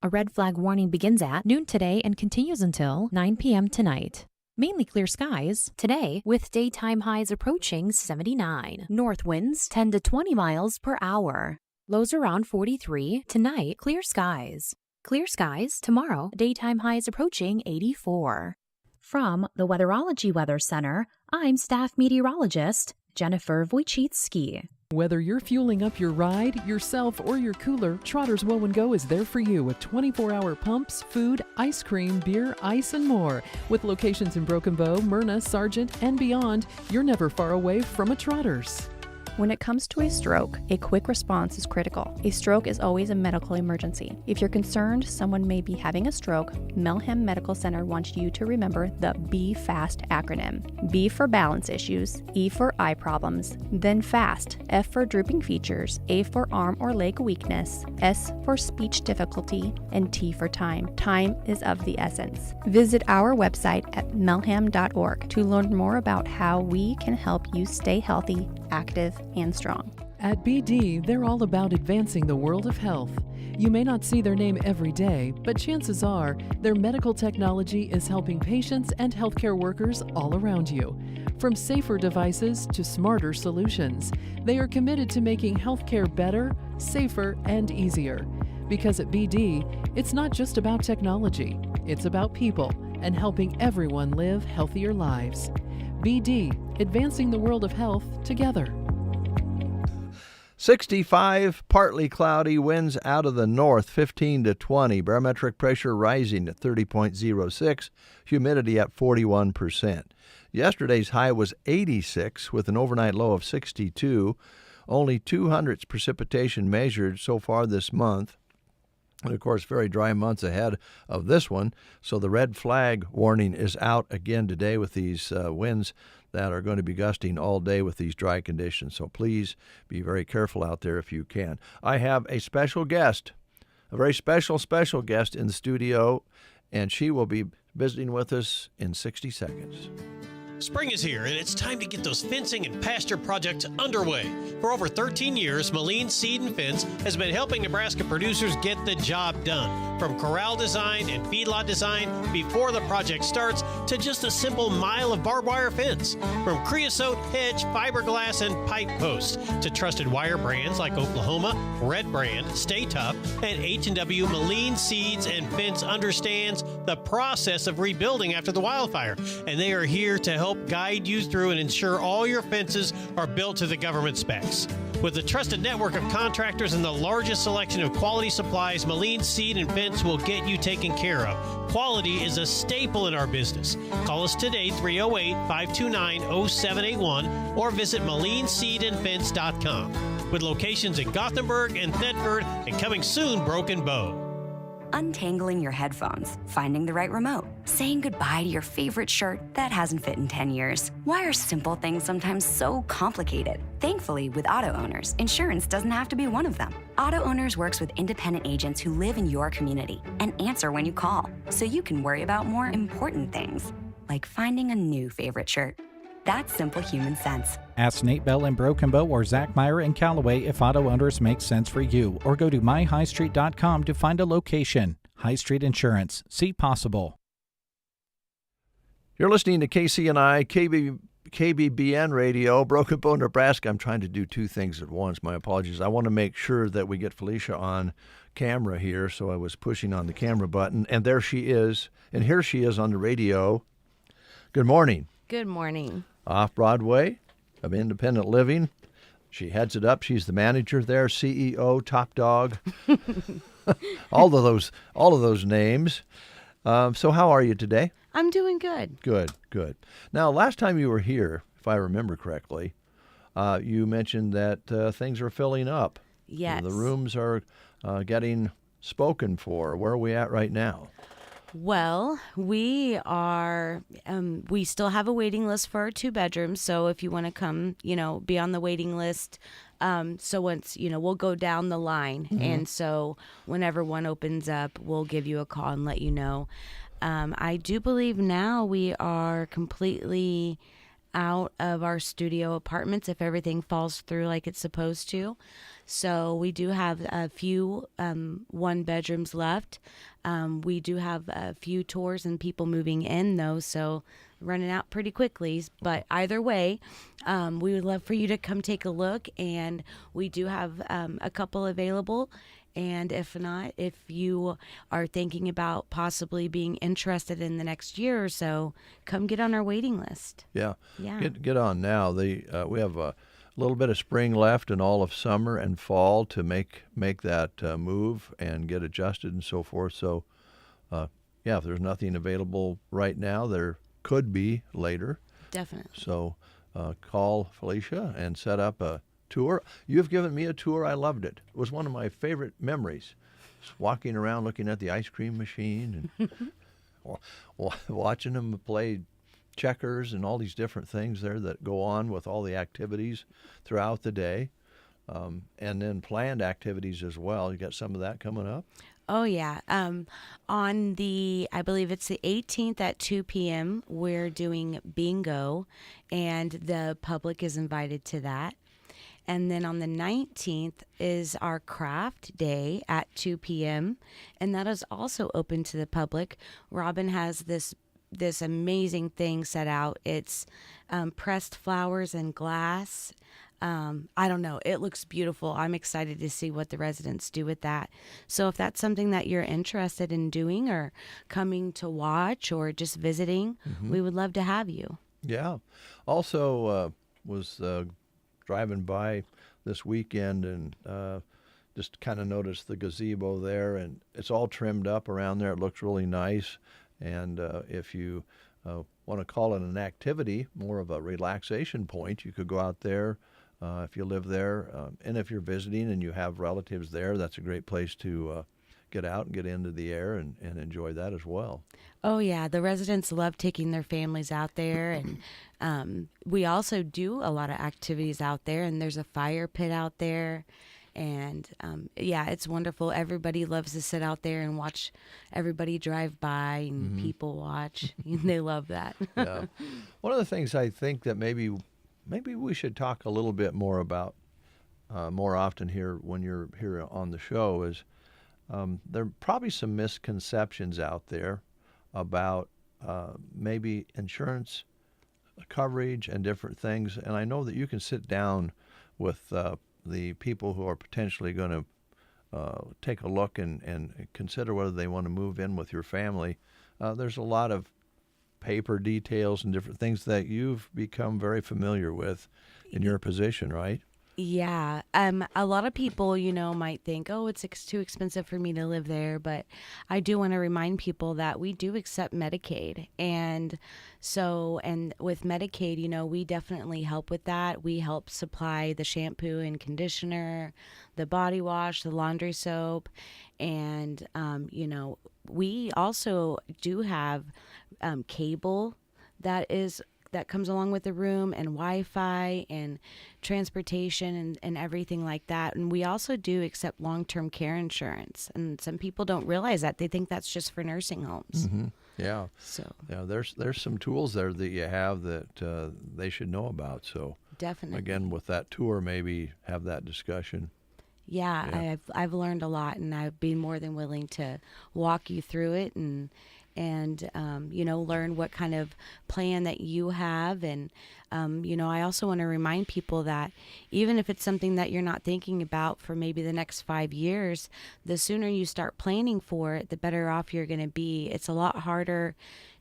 A red flag warning begins at noon today and continues until 9 p.m. tonight. Mainly clear skies today with daytime highs approaching 79. North winds 10 to 20 miles per hour. Lows around 43. Tonight, clear skies. Clear skies tomorrow, daytime highs approaching 84. From the Weatherology Weather Center, I'm staff meteorologist Jennifer Wojcicki. Whether you're fueling up your ride, yourself, or your cooler, Trotter's Woe & Go is there for you with 24-hour pumps, food, ice cream, beer, ice, and more. With locations in Broken Bow, Myrna, Sargent, and beyond, you're never far away from a Trotter's. When it comes to a stroke, a quick response is critical. A stroke is always a medical emergency. If you're concerned someone may be having a stroke, Melham Medical Center wants you to remember the B FAST acronym. B for balance issues, E for eye problems, then FAST, F for drooping features, A for arm or leg weakness, S for speech difficulty, and T for time. Time is of the essence. Visit our website at melham.org to learn more about how we can help you stay healthy, active, and strong. At BD, they're all about advancing the world of health. You may not see their name every day, but chances are their medical technology is helping patients and healthcare workers all around you. From safer devices to smarter solutions, they are committed to making healthcare better, safer, and easier. Because at BD, it's not just about technology, it's about people and helping everyone live healthier lives. BD, advancing the world of health together. 65, partly cloudy, winds out of the north, 15 to 20. Barometric pressure rising at 30.06, humidity at 41%. Yesterday's high was 86 with an overnight low of 62. Only 200 precipitation measured so far this month. And, of course, very dry months ahead of this one. So the red flag warning is out again today with these winds that are going to be gusting all day with these dry conditions. So please be very careful out there if you can. I have a special guest, a very special guest in the studio, and she will be visiting with us in 60 seconds. Spring is here, and it's time to get those fencing and pasture projects underway. For over 13 years, Moline Seed and Fence has been helping Nebraska producers get the job done. From corral design and feedlot design before the project starts to just a simple mile of barbed wire fence. From creosote, hedge, fiberglass, and pipe posts to trusted wire brands like Oklahoma, Red Brand, Stay Tough, and H&W Moline Seeds and Fence understands the process of rebuilding after the wildfire. And they are here to help guide you through and ensure all your fences are built to the government specs. With a trusted network of contractors and the largest selection of quality supplies, Moline Seed and Fence will get you taken care of. Quality is a staple in our business. Call us today, 308-529-0781, or visit MolineSeedandFence.com. With locations in Gothenburg and Thetford, and coming soon, Broken Bow. Untangling your headphones, finding the right remote, saying goodbye to your favorite shirt that hasn't fit in 10 years. Why are simple things sometimes so complicated? Thankfully, with auto owners, insurance doesn't have to be one of them. Auto Owners works with independent agents who live in your community and answer when you call, so you can worry about more important things, like finding a new favorite shirt. That's simple human sense. Ask Nate Bell in Broken Bow or Zach Meyer in Callaway if auto owners make sense for you, or go to myhighstreet.com to find a location. High Street Insurance. See possible. You're listening to KCNI, KBBN Radio, Broken Bow, Nebraska. I'm trying to do two things at once. My apologies. I want to make sure that we get Felicia on camera here, so I was pushing on the camera button, and there she is. And here she is on the radio. Good morning. Good morning. Off-Broadway of Independent Living. She heads it up. She's the manager there, CEO, top dog, all of those names. So how are you today? I'm doing good. Good. Now, last time you were here, if I remember correctly, you mentioned that things are filling up. Yes. The rooms are getting spoken for. Where are we at right now? Well, we are, we still have a waiting list for our 2 bedrooms. So if you want to come, be on the waiting list. So once, we'll go down the line. Mm-hmm. And so whenever one opens up, we'll give you a call and let you know. I do believe now we are completely out of our studio apartments if everything falls through like it's supposed to. So we do have a few 1 bedrooms left. We do have a few tours and people moving in though, so running out pretty quickly. But either way, we would love for you to come take a look, and we do have a couple available. And if not, if you are thinking about possibly being interested in the next year or so, come get on our waiting list. Yeah. Yeah. Get on now. We have a little bit of spring left and all of summer and fall to make that move and get adjusted and so forth. So, if there's nothing available right now, there could be later. Definitely. So call Felicia and set up a tour. You've given me a tour. I loved it. It was one of my favorite memories. Just walking around looking at the ice cream machine and watching them play checkers and all these different things there that go on with all the activities throughout the day, and then planned activities as well. You got some of that coming up? Oh, yeah. On I believe it's the 18th at 2 p.m., we're doing bingo, and the public is invited to that. And then on the 19th is our craft day at 2 p.m., and that is also open to the public. Robin has this amazing thing set out. It's pressed flowers and glass. I don't know. It looks beautiful. I'm excited to see what the residents do with that. So if that's something that you're interested in doing or coming to watch or just visiting, we would love to have you. Yeah. Also, was driving by this weekend and just kind of noticed the gazebo there, and it's all trimmed up around there. It looks really nice. And if you want to call it an activity, more of a relaxation point, you could go out there if you live there. And if you're visiting and you have relatives there, that's a great place to get out and get into the air and enjoy that as well. Oh, yeah. The residents love taking their families out there. And we also do a lot of activities out there. And there's a fire pit out there. And, it's wonderful. Everybody loves to sit out there and watch everybody drive by and people watch. They love that. Yeah. One of the things I think that maybe we should talk a little bit more about more often here when you're here on the show is there are probably some misconceptions out there about maybe insurance coverage and different things. And I know that you can sit down with the people who are potentially going to take a look and consider whether they want to move in with your family. There's a lot of paper details and different things that you've become very familiar with in your position, right? Yeah. A lot of people, might think, oh, it's too expensive for me to live there. But I do want to remind people that we do accept Medicaid. And with Medicaid, we definitely help with that. We help supply the shampoo and conditioner, the body wash, the laundry soap. And, we also do have cable that comes along with the room, and Wi-Fi and transportation and everything like that. And we also do accept long-term care insurance. And some people don't realize that. They think that's just for nursing homes. Mm-hmm. Yeah. So there's some tools there that you have that they should know about. So definitely, again, with that tour, maybe have that discussion. Yeah. I've learned a lot, and I've been more than willing to walk you through it and learn what kind of plan that you have. And, I also want to remind people that even if it's something that you're not thinking about for maybe the next 5 years, the sooner you start planning for it, the better off you're going to be. It's a lot harder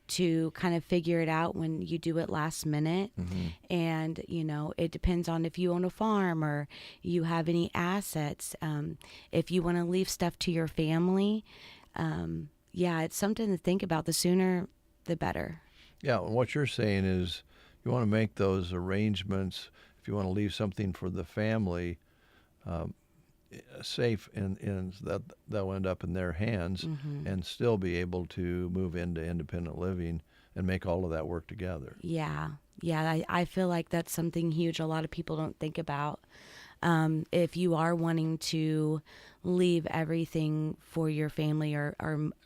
to kind of figure it out when you do it last minute. Mm-hmm. And, it depends on if you own a farm or you have any assets. If you want to leave stuff to your family, it's something to think about. The sooner, the better. Yeah, and what you're saying is you want to make those arrangements. If you want to leave something for the family safe, and that they'll end up in their hands, mm-hmm. and still be able to move into independent living and make all of that work together. Yeah. I feel like that's something huge a lot of people don't think about. If you are wanting to leave everything for your family or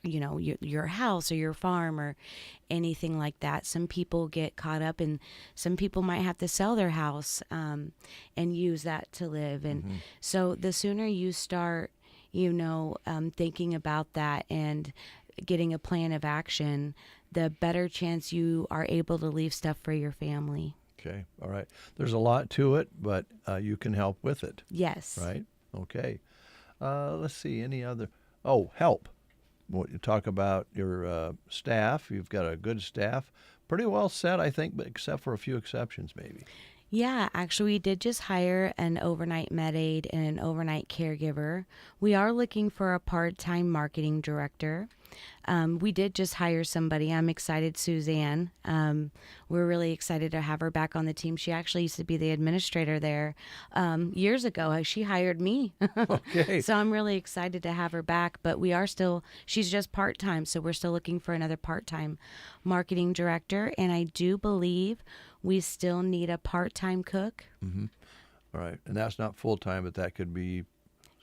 your house or your farm or anything like that, some people get caught up, and some people might have to sell their house and use that to live. And mm-hmm. so the sooner you start, thinking about that and getting a plan of action, the better chance you are able to leave stuff for your family. Okay. All right. There's a lot to it, but you can help with it. Yes. Right? Okay. Let's see. Any other? Oh, help. What you talk about your staff. You've got a good staff. Pretty well set, I think, but except for a few exceptions maybe. Yeah, actually, we did just hire an overnight med aide and an overnight caregiver. We are looking for a part-time marketing director. We did just hire somebody. I'm excited, Suzanne. We're really excited to have her back on the team. She actually used to be the administrator there years ago. She hired me. Okay. So I'm really excited to have her back. But she's just part-time, so we're still looking for another part-time marketing director. And I do believe we still need a part-time cook. Mm-hmm. All right. And that's not full-time, but that could be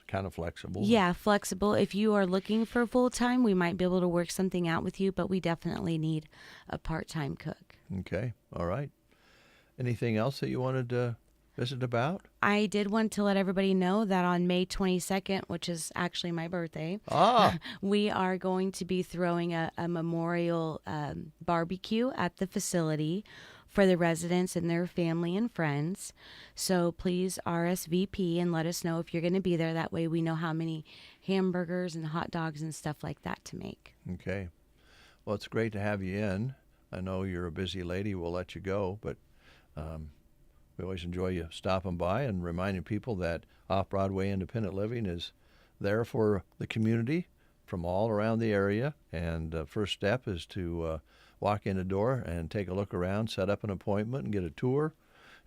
kind of flexible. Yeah, flexible. If you are looking for full-time, we might be able to work something out with you, but we definitely need a part-time cook. Okay. All right. Anything else that you wanted to visit about? I did want to let everybody know that on May 22nd, which is actually my birthday, we are going to be throwing a memorial barbecue at the facility for the residents and their family and friends. So please RSVP and let us know if you're going to be there. That way we know how many hamburgers and hot dogs and stuff like that to make. Okay. Well, it's great to have you in. I know you're a busy lady. We'll let you go, but we always enjoy you stopping by and reminding people that Off-Broadway Independent Living is there for the community from all around the area. And first step is to walk in the door and take a look around, set up an appointment and get a tour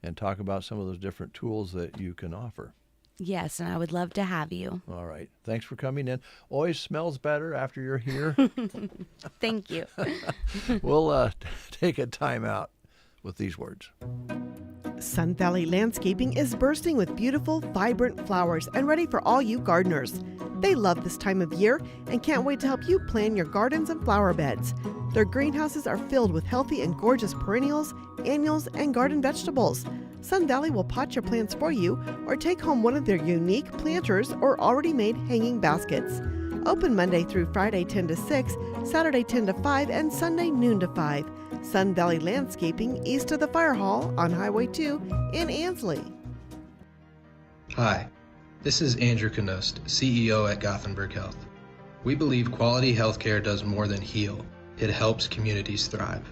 and talk about some of those different tools that you can offer. Yes, and I would love to have you. All right. Thanks for coming in. Always smells better after you're here. Thank you. We'll take a time out with these words. Sun Valley Landscaping is bursting with beautiful, vibrant flowers and ready for all you gardeners. They love this time of year and can't wait to help you plan your gardens and flower beds. Their greenhouses are filled with healthy and gorgeous perennials, annuals, and garden vegetables. Sun Valley will pot your plants for you or take home one of their unique planters or already made hanging baskets. Open Monday through Friday 10 to 6, Saturday 10 to 5, and Sunday noon to 5. Sun Valley Landscaping, east of the Fire Hall on Highway 2 in Ansley. Hi, this is Andrew Knost, CEO at Gothenburg Health. We believe quality healthcare does more than heal. It helps communities thrive.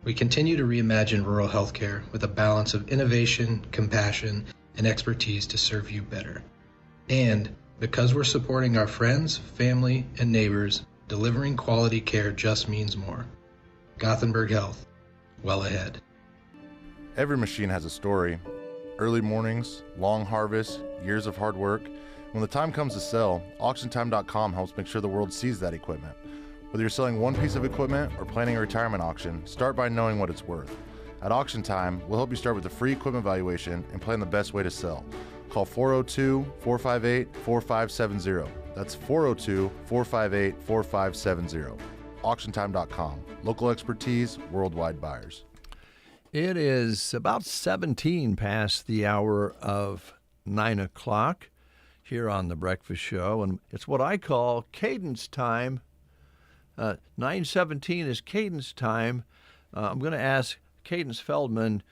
We continue to reimagine rural healthcare with a balance of innovation, compassion, and expertise to serve you better. And because we're supporting our friends, family, and neighbors, delivering quality care just means more. Gothenburg Health, well ahead. Every machine has a story. Early mornings, long harvests, years of hard work. When the time comes to sell, AuctionTime.com helps make sure the world sees that equipment. Whether you're selling one piece of equipment or planning a retirement auction, start by knowing what it's worth. At Auction Time, we'll help you start with a free equipment valuation and plan the best way to sell. Call 402-458-4570. That's 402-458-4570. AuctionTime.com. Local expertise, worldwide buyers. It is about 17 past the hour of 9 o'clock here on The Breakfast Show, and it's what I call cadence time. 9:17 is cadence time. I'm going to ask Cadence Feldman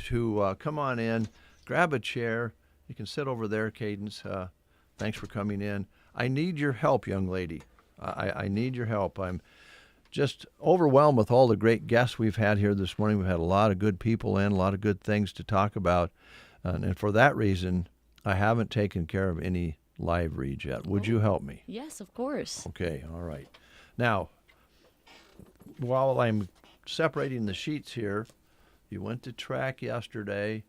to come on in, grab a chair. You can sit over there, Cadence. Thanks for coming in. I need your help, young lady. I need your help. I'm just overwhelmed with all the great guests we've had here this morning. We've had a lot of good people in, a lot of good things to talk about. And for that reason, I haven't taken care of any live reads yet. Would you help me? Yes, of course. Okay, all right. Now, while I'm separating the sheets here, you went to track yesterday,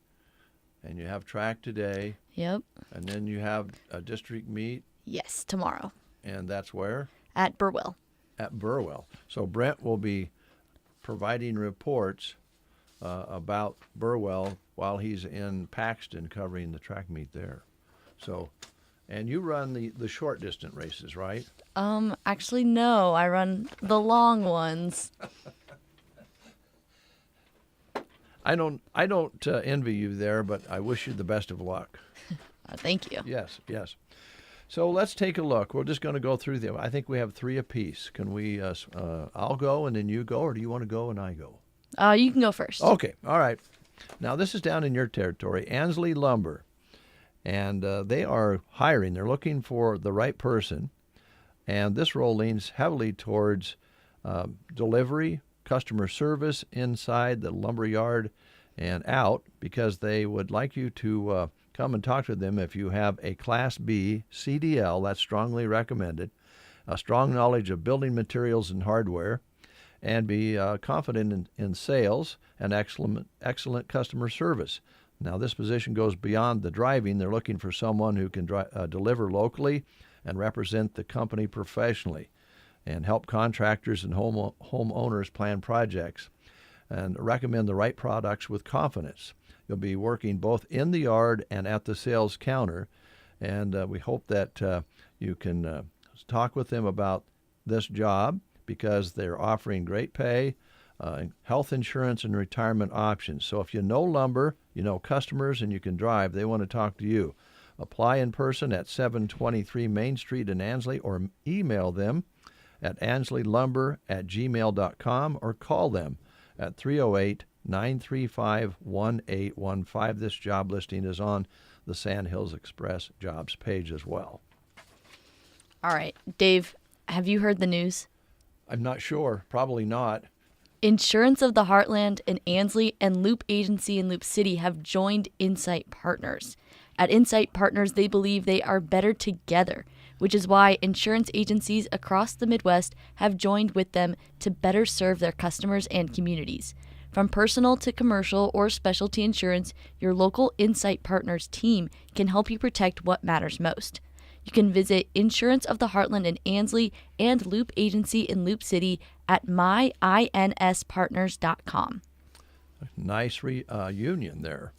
and you have track today. Yep. And then you have a district meet. Yes, tomorrow. And that's where? At Burwell. At Burwell. So Brent will be providing reports about Burwell while he's in Paxton covering the track meet there. So, and you run the short distance races, right? Actually, no. I run the long ones. I don't envy you there, but I wish you the best of luck. Thank you. Yes. So let's take a look. We're just going to go through them. I think we have three apiece. Can we? I'll go and then you go, or do you want to go and I go? You can go first. Okay. All right. Now this is down in your territory, Ansley Lumber, and they are hiring. They're looking for the right person, and this role leans heavily towards delivery, customer service inside the lumber yard and out, because they would like you to come and talk to them if you have a Class B CDL, that's strongly recommended, a strong knowledge of building materials and hardware, and be confident in sales and excellent customer service. Now, this position goes beyond the driving. They're looking for someone who can deliver locally and represent the company professionally and help contractors and homeowners plan projects and recommend the right products with confidence. You'll be working both in the yard and at the sales counter, and we hope that you can talk with them about this job because they're offering great pay, health insurance, and retirement options. So if you know lumber, you know customers, and you can drive, they want to talk to you. Apply in person at 723 Main Street in Ansley, or email them at ansleylumber@gmail.com, or call them at 308-935-1815. This job listing is on the Sand Hills Express jobs page as well. All right. Dave, have you heard the news? I'm not sure. Probably not. Insurance of the Heartland and Ansley and Loop Agency in Loop City have joined Insight Partners. At Insight Partners, they believe they are better together, which is why insurance agencies across the Midwest have joined with them to better serve their customers and communities. From personal to commercial or specialty insurance, your local Insight Partners team can help you protect what matters most. You can visit Insurance of the Heartland in Ansley and Loop Agency in Loop City at myinspartners.com. Nice reunion there.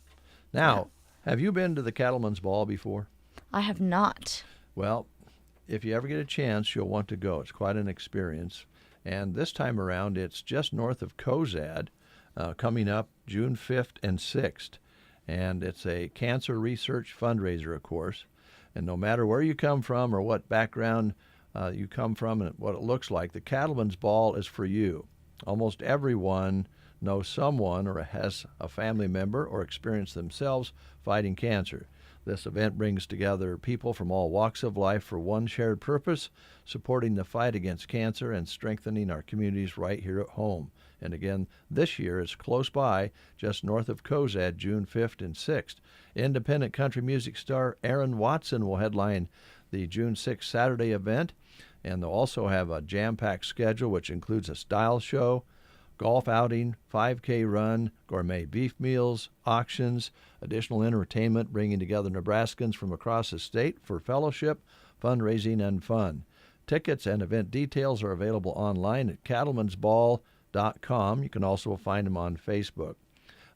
Now, have you been to the Cattlemen's Ball before? I have not. Well, if you ever get a chance, you'll want to go. It's quite an experience. And this time around, it's just north of Cozad, coming up June 5th and 6th. And it's a cancer research fundraiser, of course. And no matter where you come from or what background you come from and what it looks like. The Cattleman's Ball is for you. Almost everyone knows someone or has a family member or experienced themselves fighting cancer. This event brings together people from all walks of life for one shared purpose, supporting the fight against cancer and strengthening our communities right here at home. And again, this year is close by, just north of Cozad, June 5th and 6th. Independent country music star Aaron Watson will headline the June 6th Saturday event, and they'll also have a jam-packed schedule which includes a style show, golf outing, 5K run, gourmet beef meals, auctions, additional entertainment, bringing together Nebraskans from across the state for fellowship, fundraising, and fun. Tickets and event details are available online at cattleman'sball.com. You can also find them on Facebook.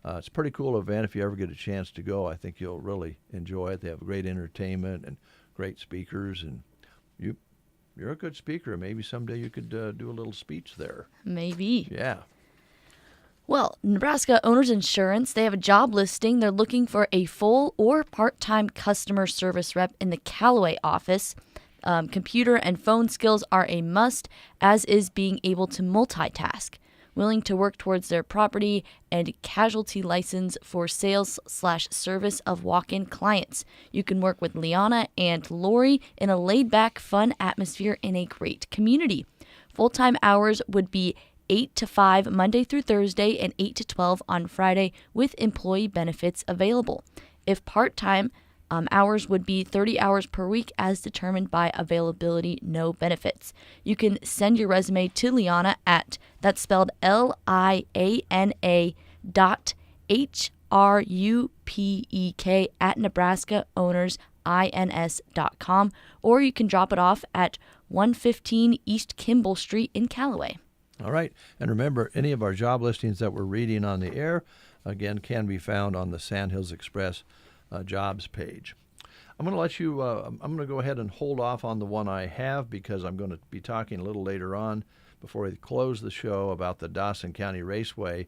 It's a pretty cool event. If you ever get a chance to go, I think you'll really enjoy it. They have great entertainment and great speakers, and you're a good speaker. Maybe someday you could do a little speech there. Maybe. Yeah. Well, Nebraska Owners Insurance, they have a job listing. They're looking for a full or part-time customer service rep in the Callaway office. Computer and phone skills are a must, as is being able to multitask. Willing to work towards their property and casualty license for sales/service of walk-in clients. You can work with Liana and Lori in a laid-back, fun atmosphere in a great community. Full-time hours would be 8 to 5 Monday through Thursday and 8 to 12 on Friday with employee benefits available. If part-time, hours would be 30 hours per week as determined by availability, no benefits. You can send your resume to Liana at, that's spelled LIANA.HRUPEK at NebraskaOwnersINS.com, or you can drop it off at 115 East Kimball Street in Callaway. All right. And remember, any of our job listings that we're reading on the air, again, can be found on the Sandhills Express jobs page. I'm going to let you, I'm going to go ahead and hold off on the one I have because I'm going to be talking a little later on before we close the show about the Dawson County Raceway.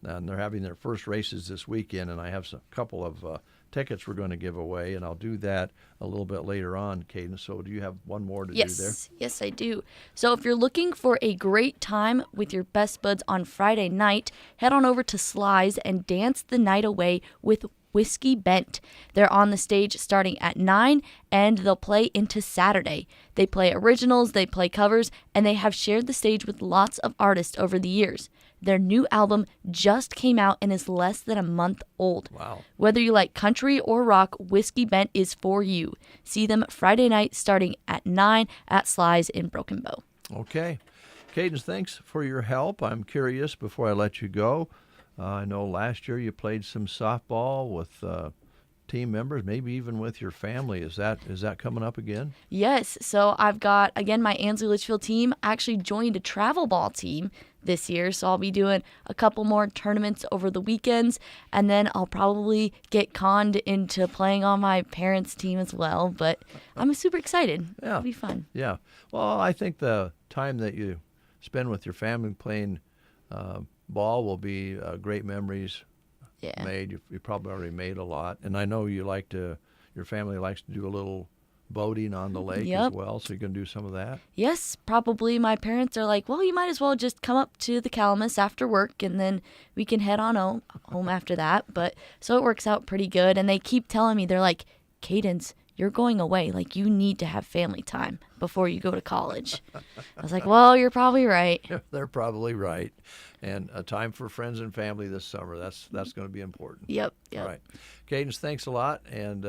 And they're having their first races this weekend, and I have a couple of tickets we're going to give away, and I'll do that a little bit later on, Cadence. So do you have one more to do there? Yes, I do. So if you're looking for a great time with your best buds on Friday night, head on over to Sly's and dance the night away with Whiskey Bent. They're on the stage starting at 9, and they'll play into Saturday. They play originals, they play covers, and they have shared the stage with lots of artists over the years. Their new album just came out and is less than a month old. Wow. Whether you like country or rock, Whiskey Bent is for you. See them Friday night starting at 9 at Sly's in Broken Bow. Okay. Cadence, thanks for your help. I'm curious, before I let you go, I know last year you played some softball with team members, maybe even with your family. Is that coming up again? Yes. So I've got, again, my Ansley Litchfield team. I actually joined a travel ball team this year, so I'll be doing a couple more tournaments over the weekends, and then I'll probably get conned into playing on my parents' team as well, but I'm super excited. Yeah. It'll be fun. Yeah. Well, I think the time that you spend with your family playing ball will be great memories made. You probably already made a lot, and I know your family likes to do a little boating on the lake as well, so you can do some of that. Yes, probably. My parents are like, well, you might as well just come up to the Calamus after work, and then we can head on home after that. But so it works out pretty good, and they keep telling me, they're like, Cadence, you're going away. Like, you need to have family time before you go to college. I was like, well, you're probably right. They're probably right. And a time for friends and family this summer. That's going to be important. Yep. All right. Cadence, thanks a lot. And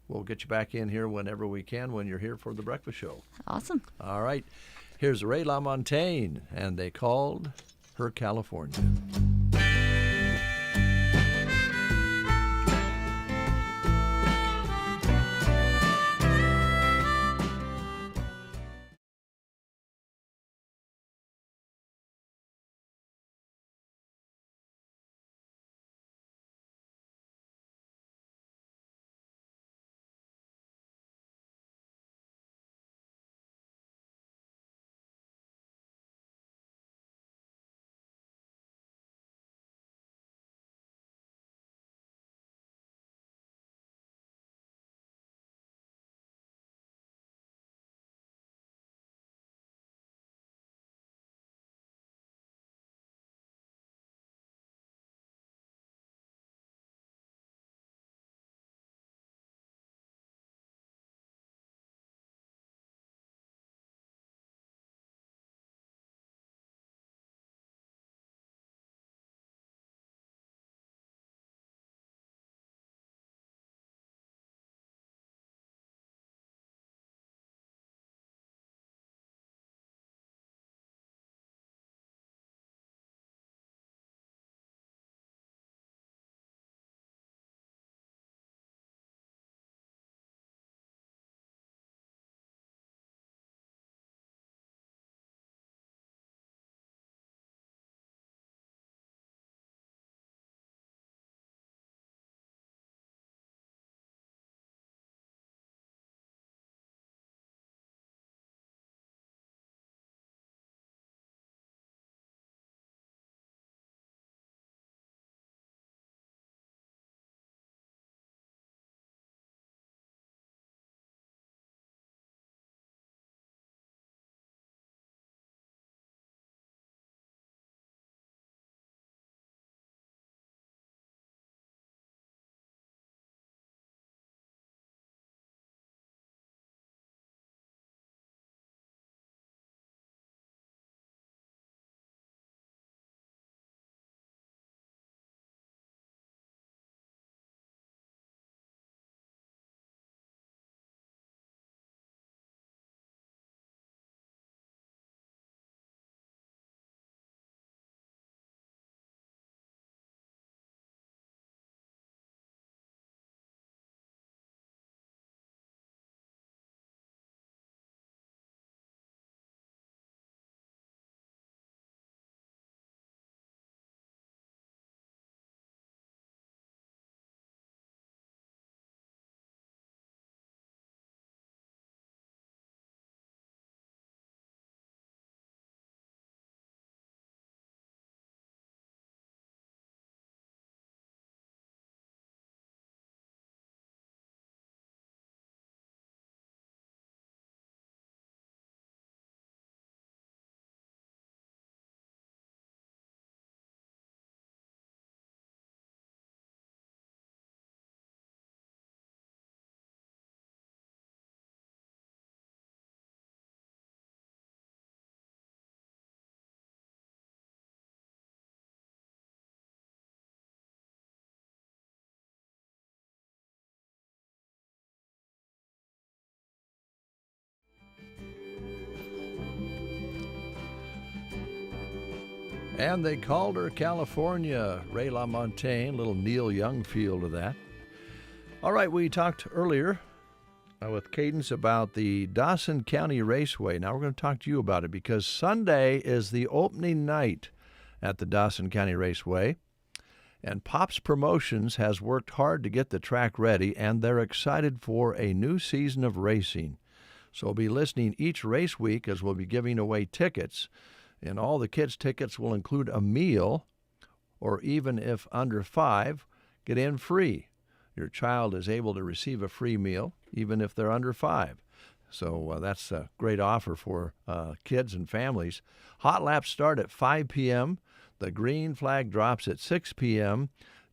we'll get you back in here whenever we can when you're here for the breakfast show. Awesome. All right. Here's Ray LaMontagne, and they called her California. And they called her California. Ray LaMontagne, little Neil Young feel to that. All right, we talked earlier with Cadence about the Dawson County Raceway. Now we're going to talk to you about it because Sunday is the opening night at the Dawson County Raceway. And Pops Promotions has worked hard to get the track ready, and they're excited for a new season of racing. So be listening each race week as we'll be giving away tickets. And all the kids' tickets will include a meal, or even if under 5, get in free. Your child is able to receive a free meal, even if they're under 5. So that's a great offer for kids and families. Hot laps start at 5 p.m. The green flag drops at 6 p.m.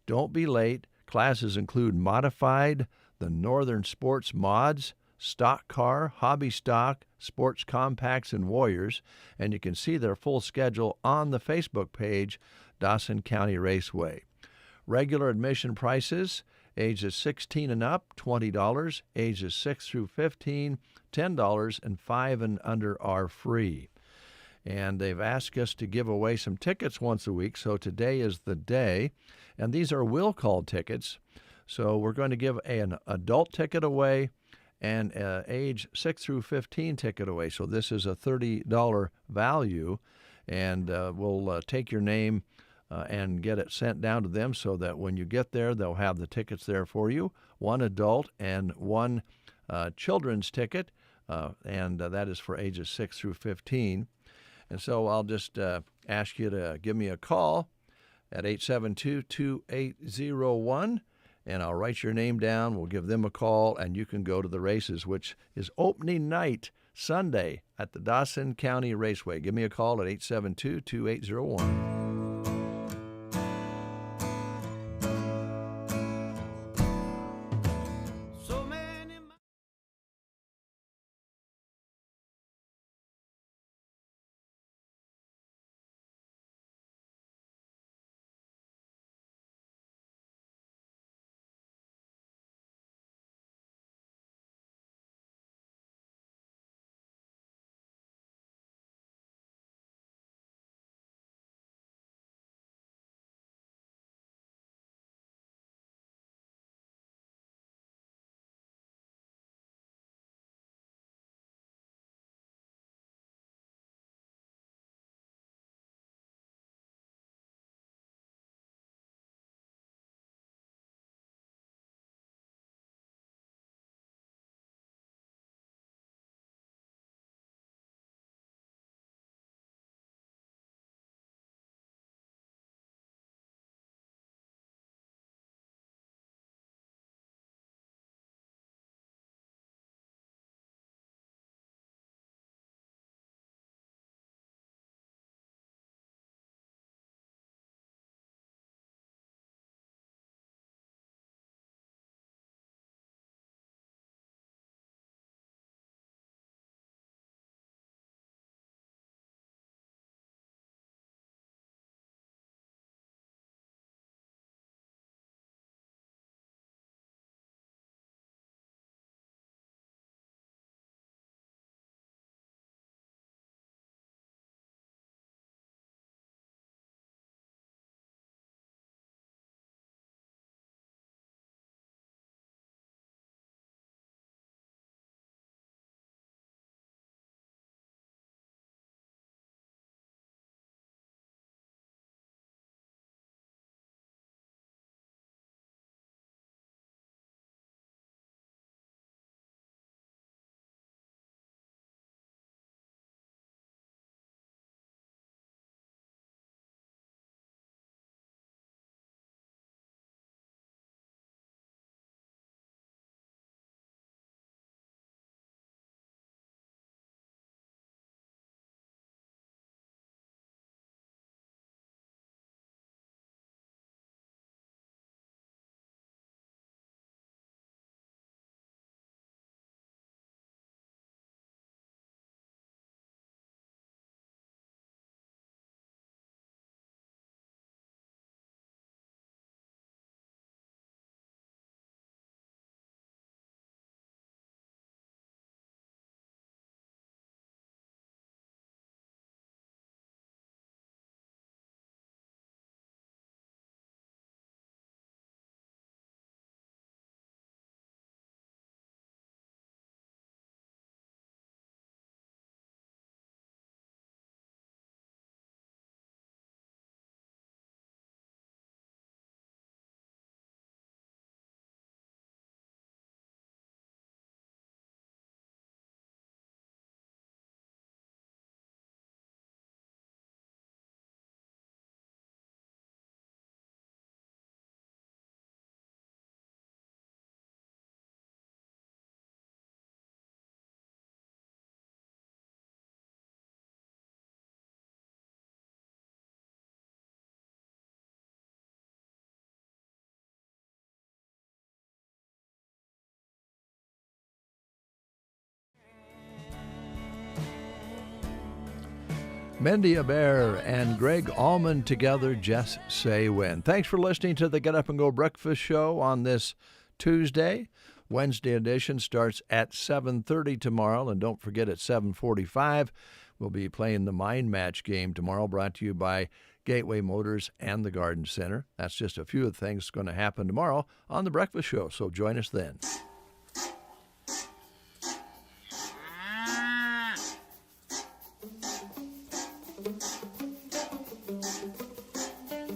Don't be late. Classes include modified, the Northern Sports Mods, stock car, hobby stock, sports compacts, and warriors. And you can see their full schedule on the Facebook page, Dawson County Raceway. Regular admission prices, ages 16 and up, $20. Ages 6 through 15, $10. And 5 and under are free. And they've asked us to give away some tickets once a week, so today is the day. And these are will call tickets. So we're going to give an adult ticket away and age 6 through 15 ticket away. So this is a $30 value, and we'll take your name and get it sent down to them so that when you get there, they'll have the tickets there for you, one adult and one children's ticket, and that is for ages 6 through 15. And so I'll just ask you to give me a call at 872-2801, and I'll write your name down. We'll give them a call, and you can go to the races, which is opening night Sunday at the Dawson County Raceway. Give me a call at 872-2801. Mindy Aber and Greg Allman together, Just Say When. Thanks for listening to the Get Up and Go Breakfast Show on this Tuesday. Wednesday edition starts at 7:30 tomorrow, and don't forget at 7:45 we'll be playing the Mind Match game tomorrow, brought to you by Gateway Motors and the Garden Center. That's just a few of the things going to happen tomorrow on the Breakfast Show, so join us then.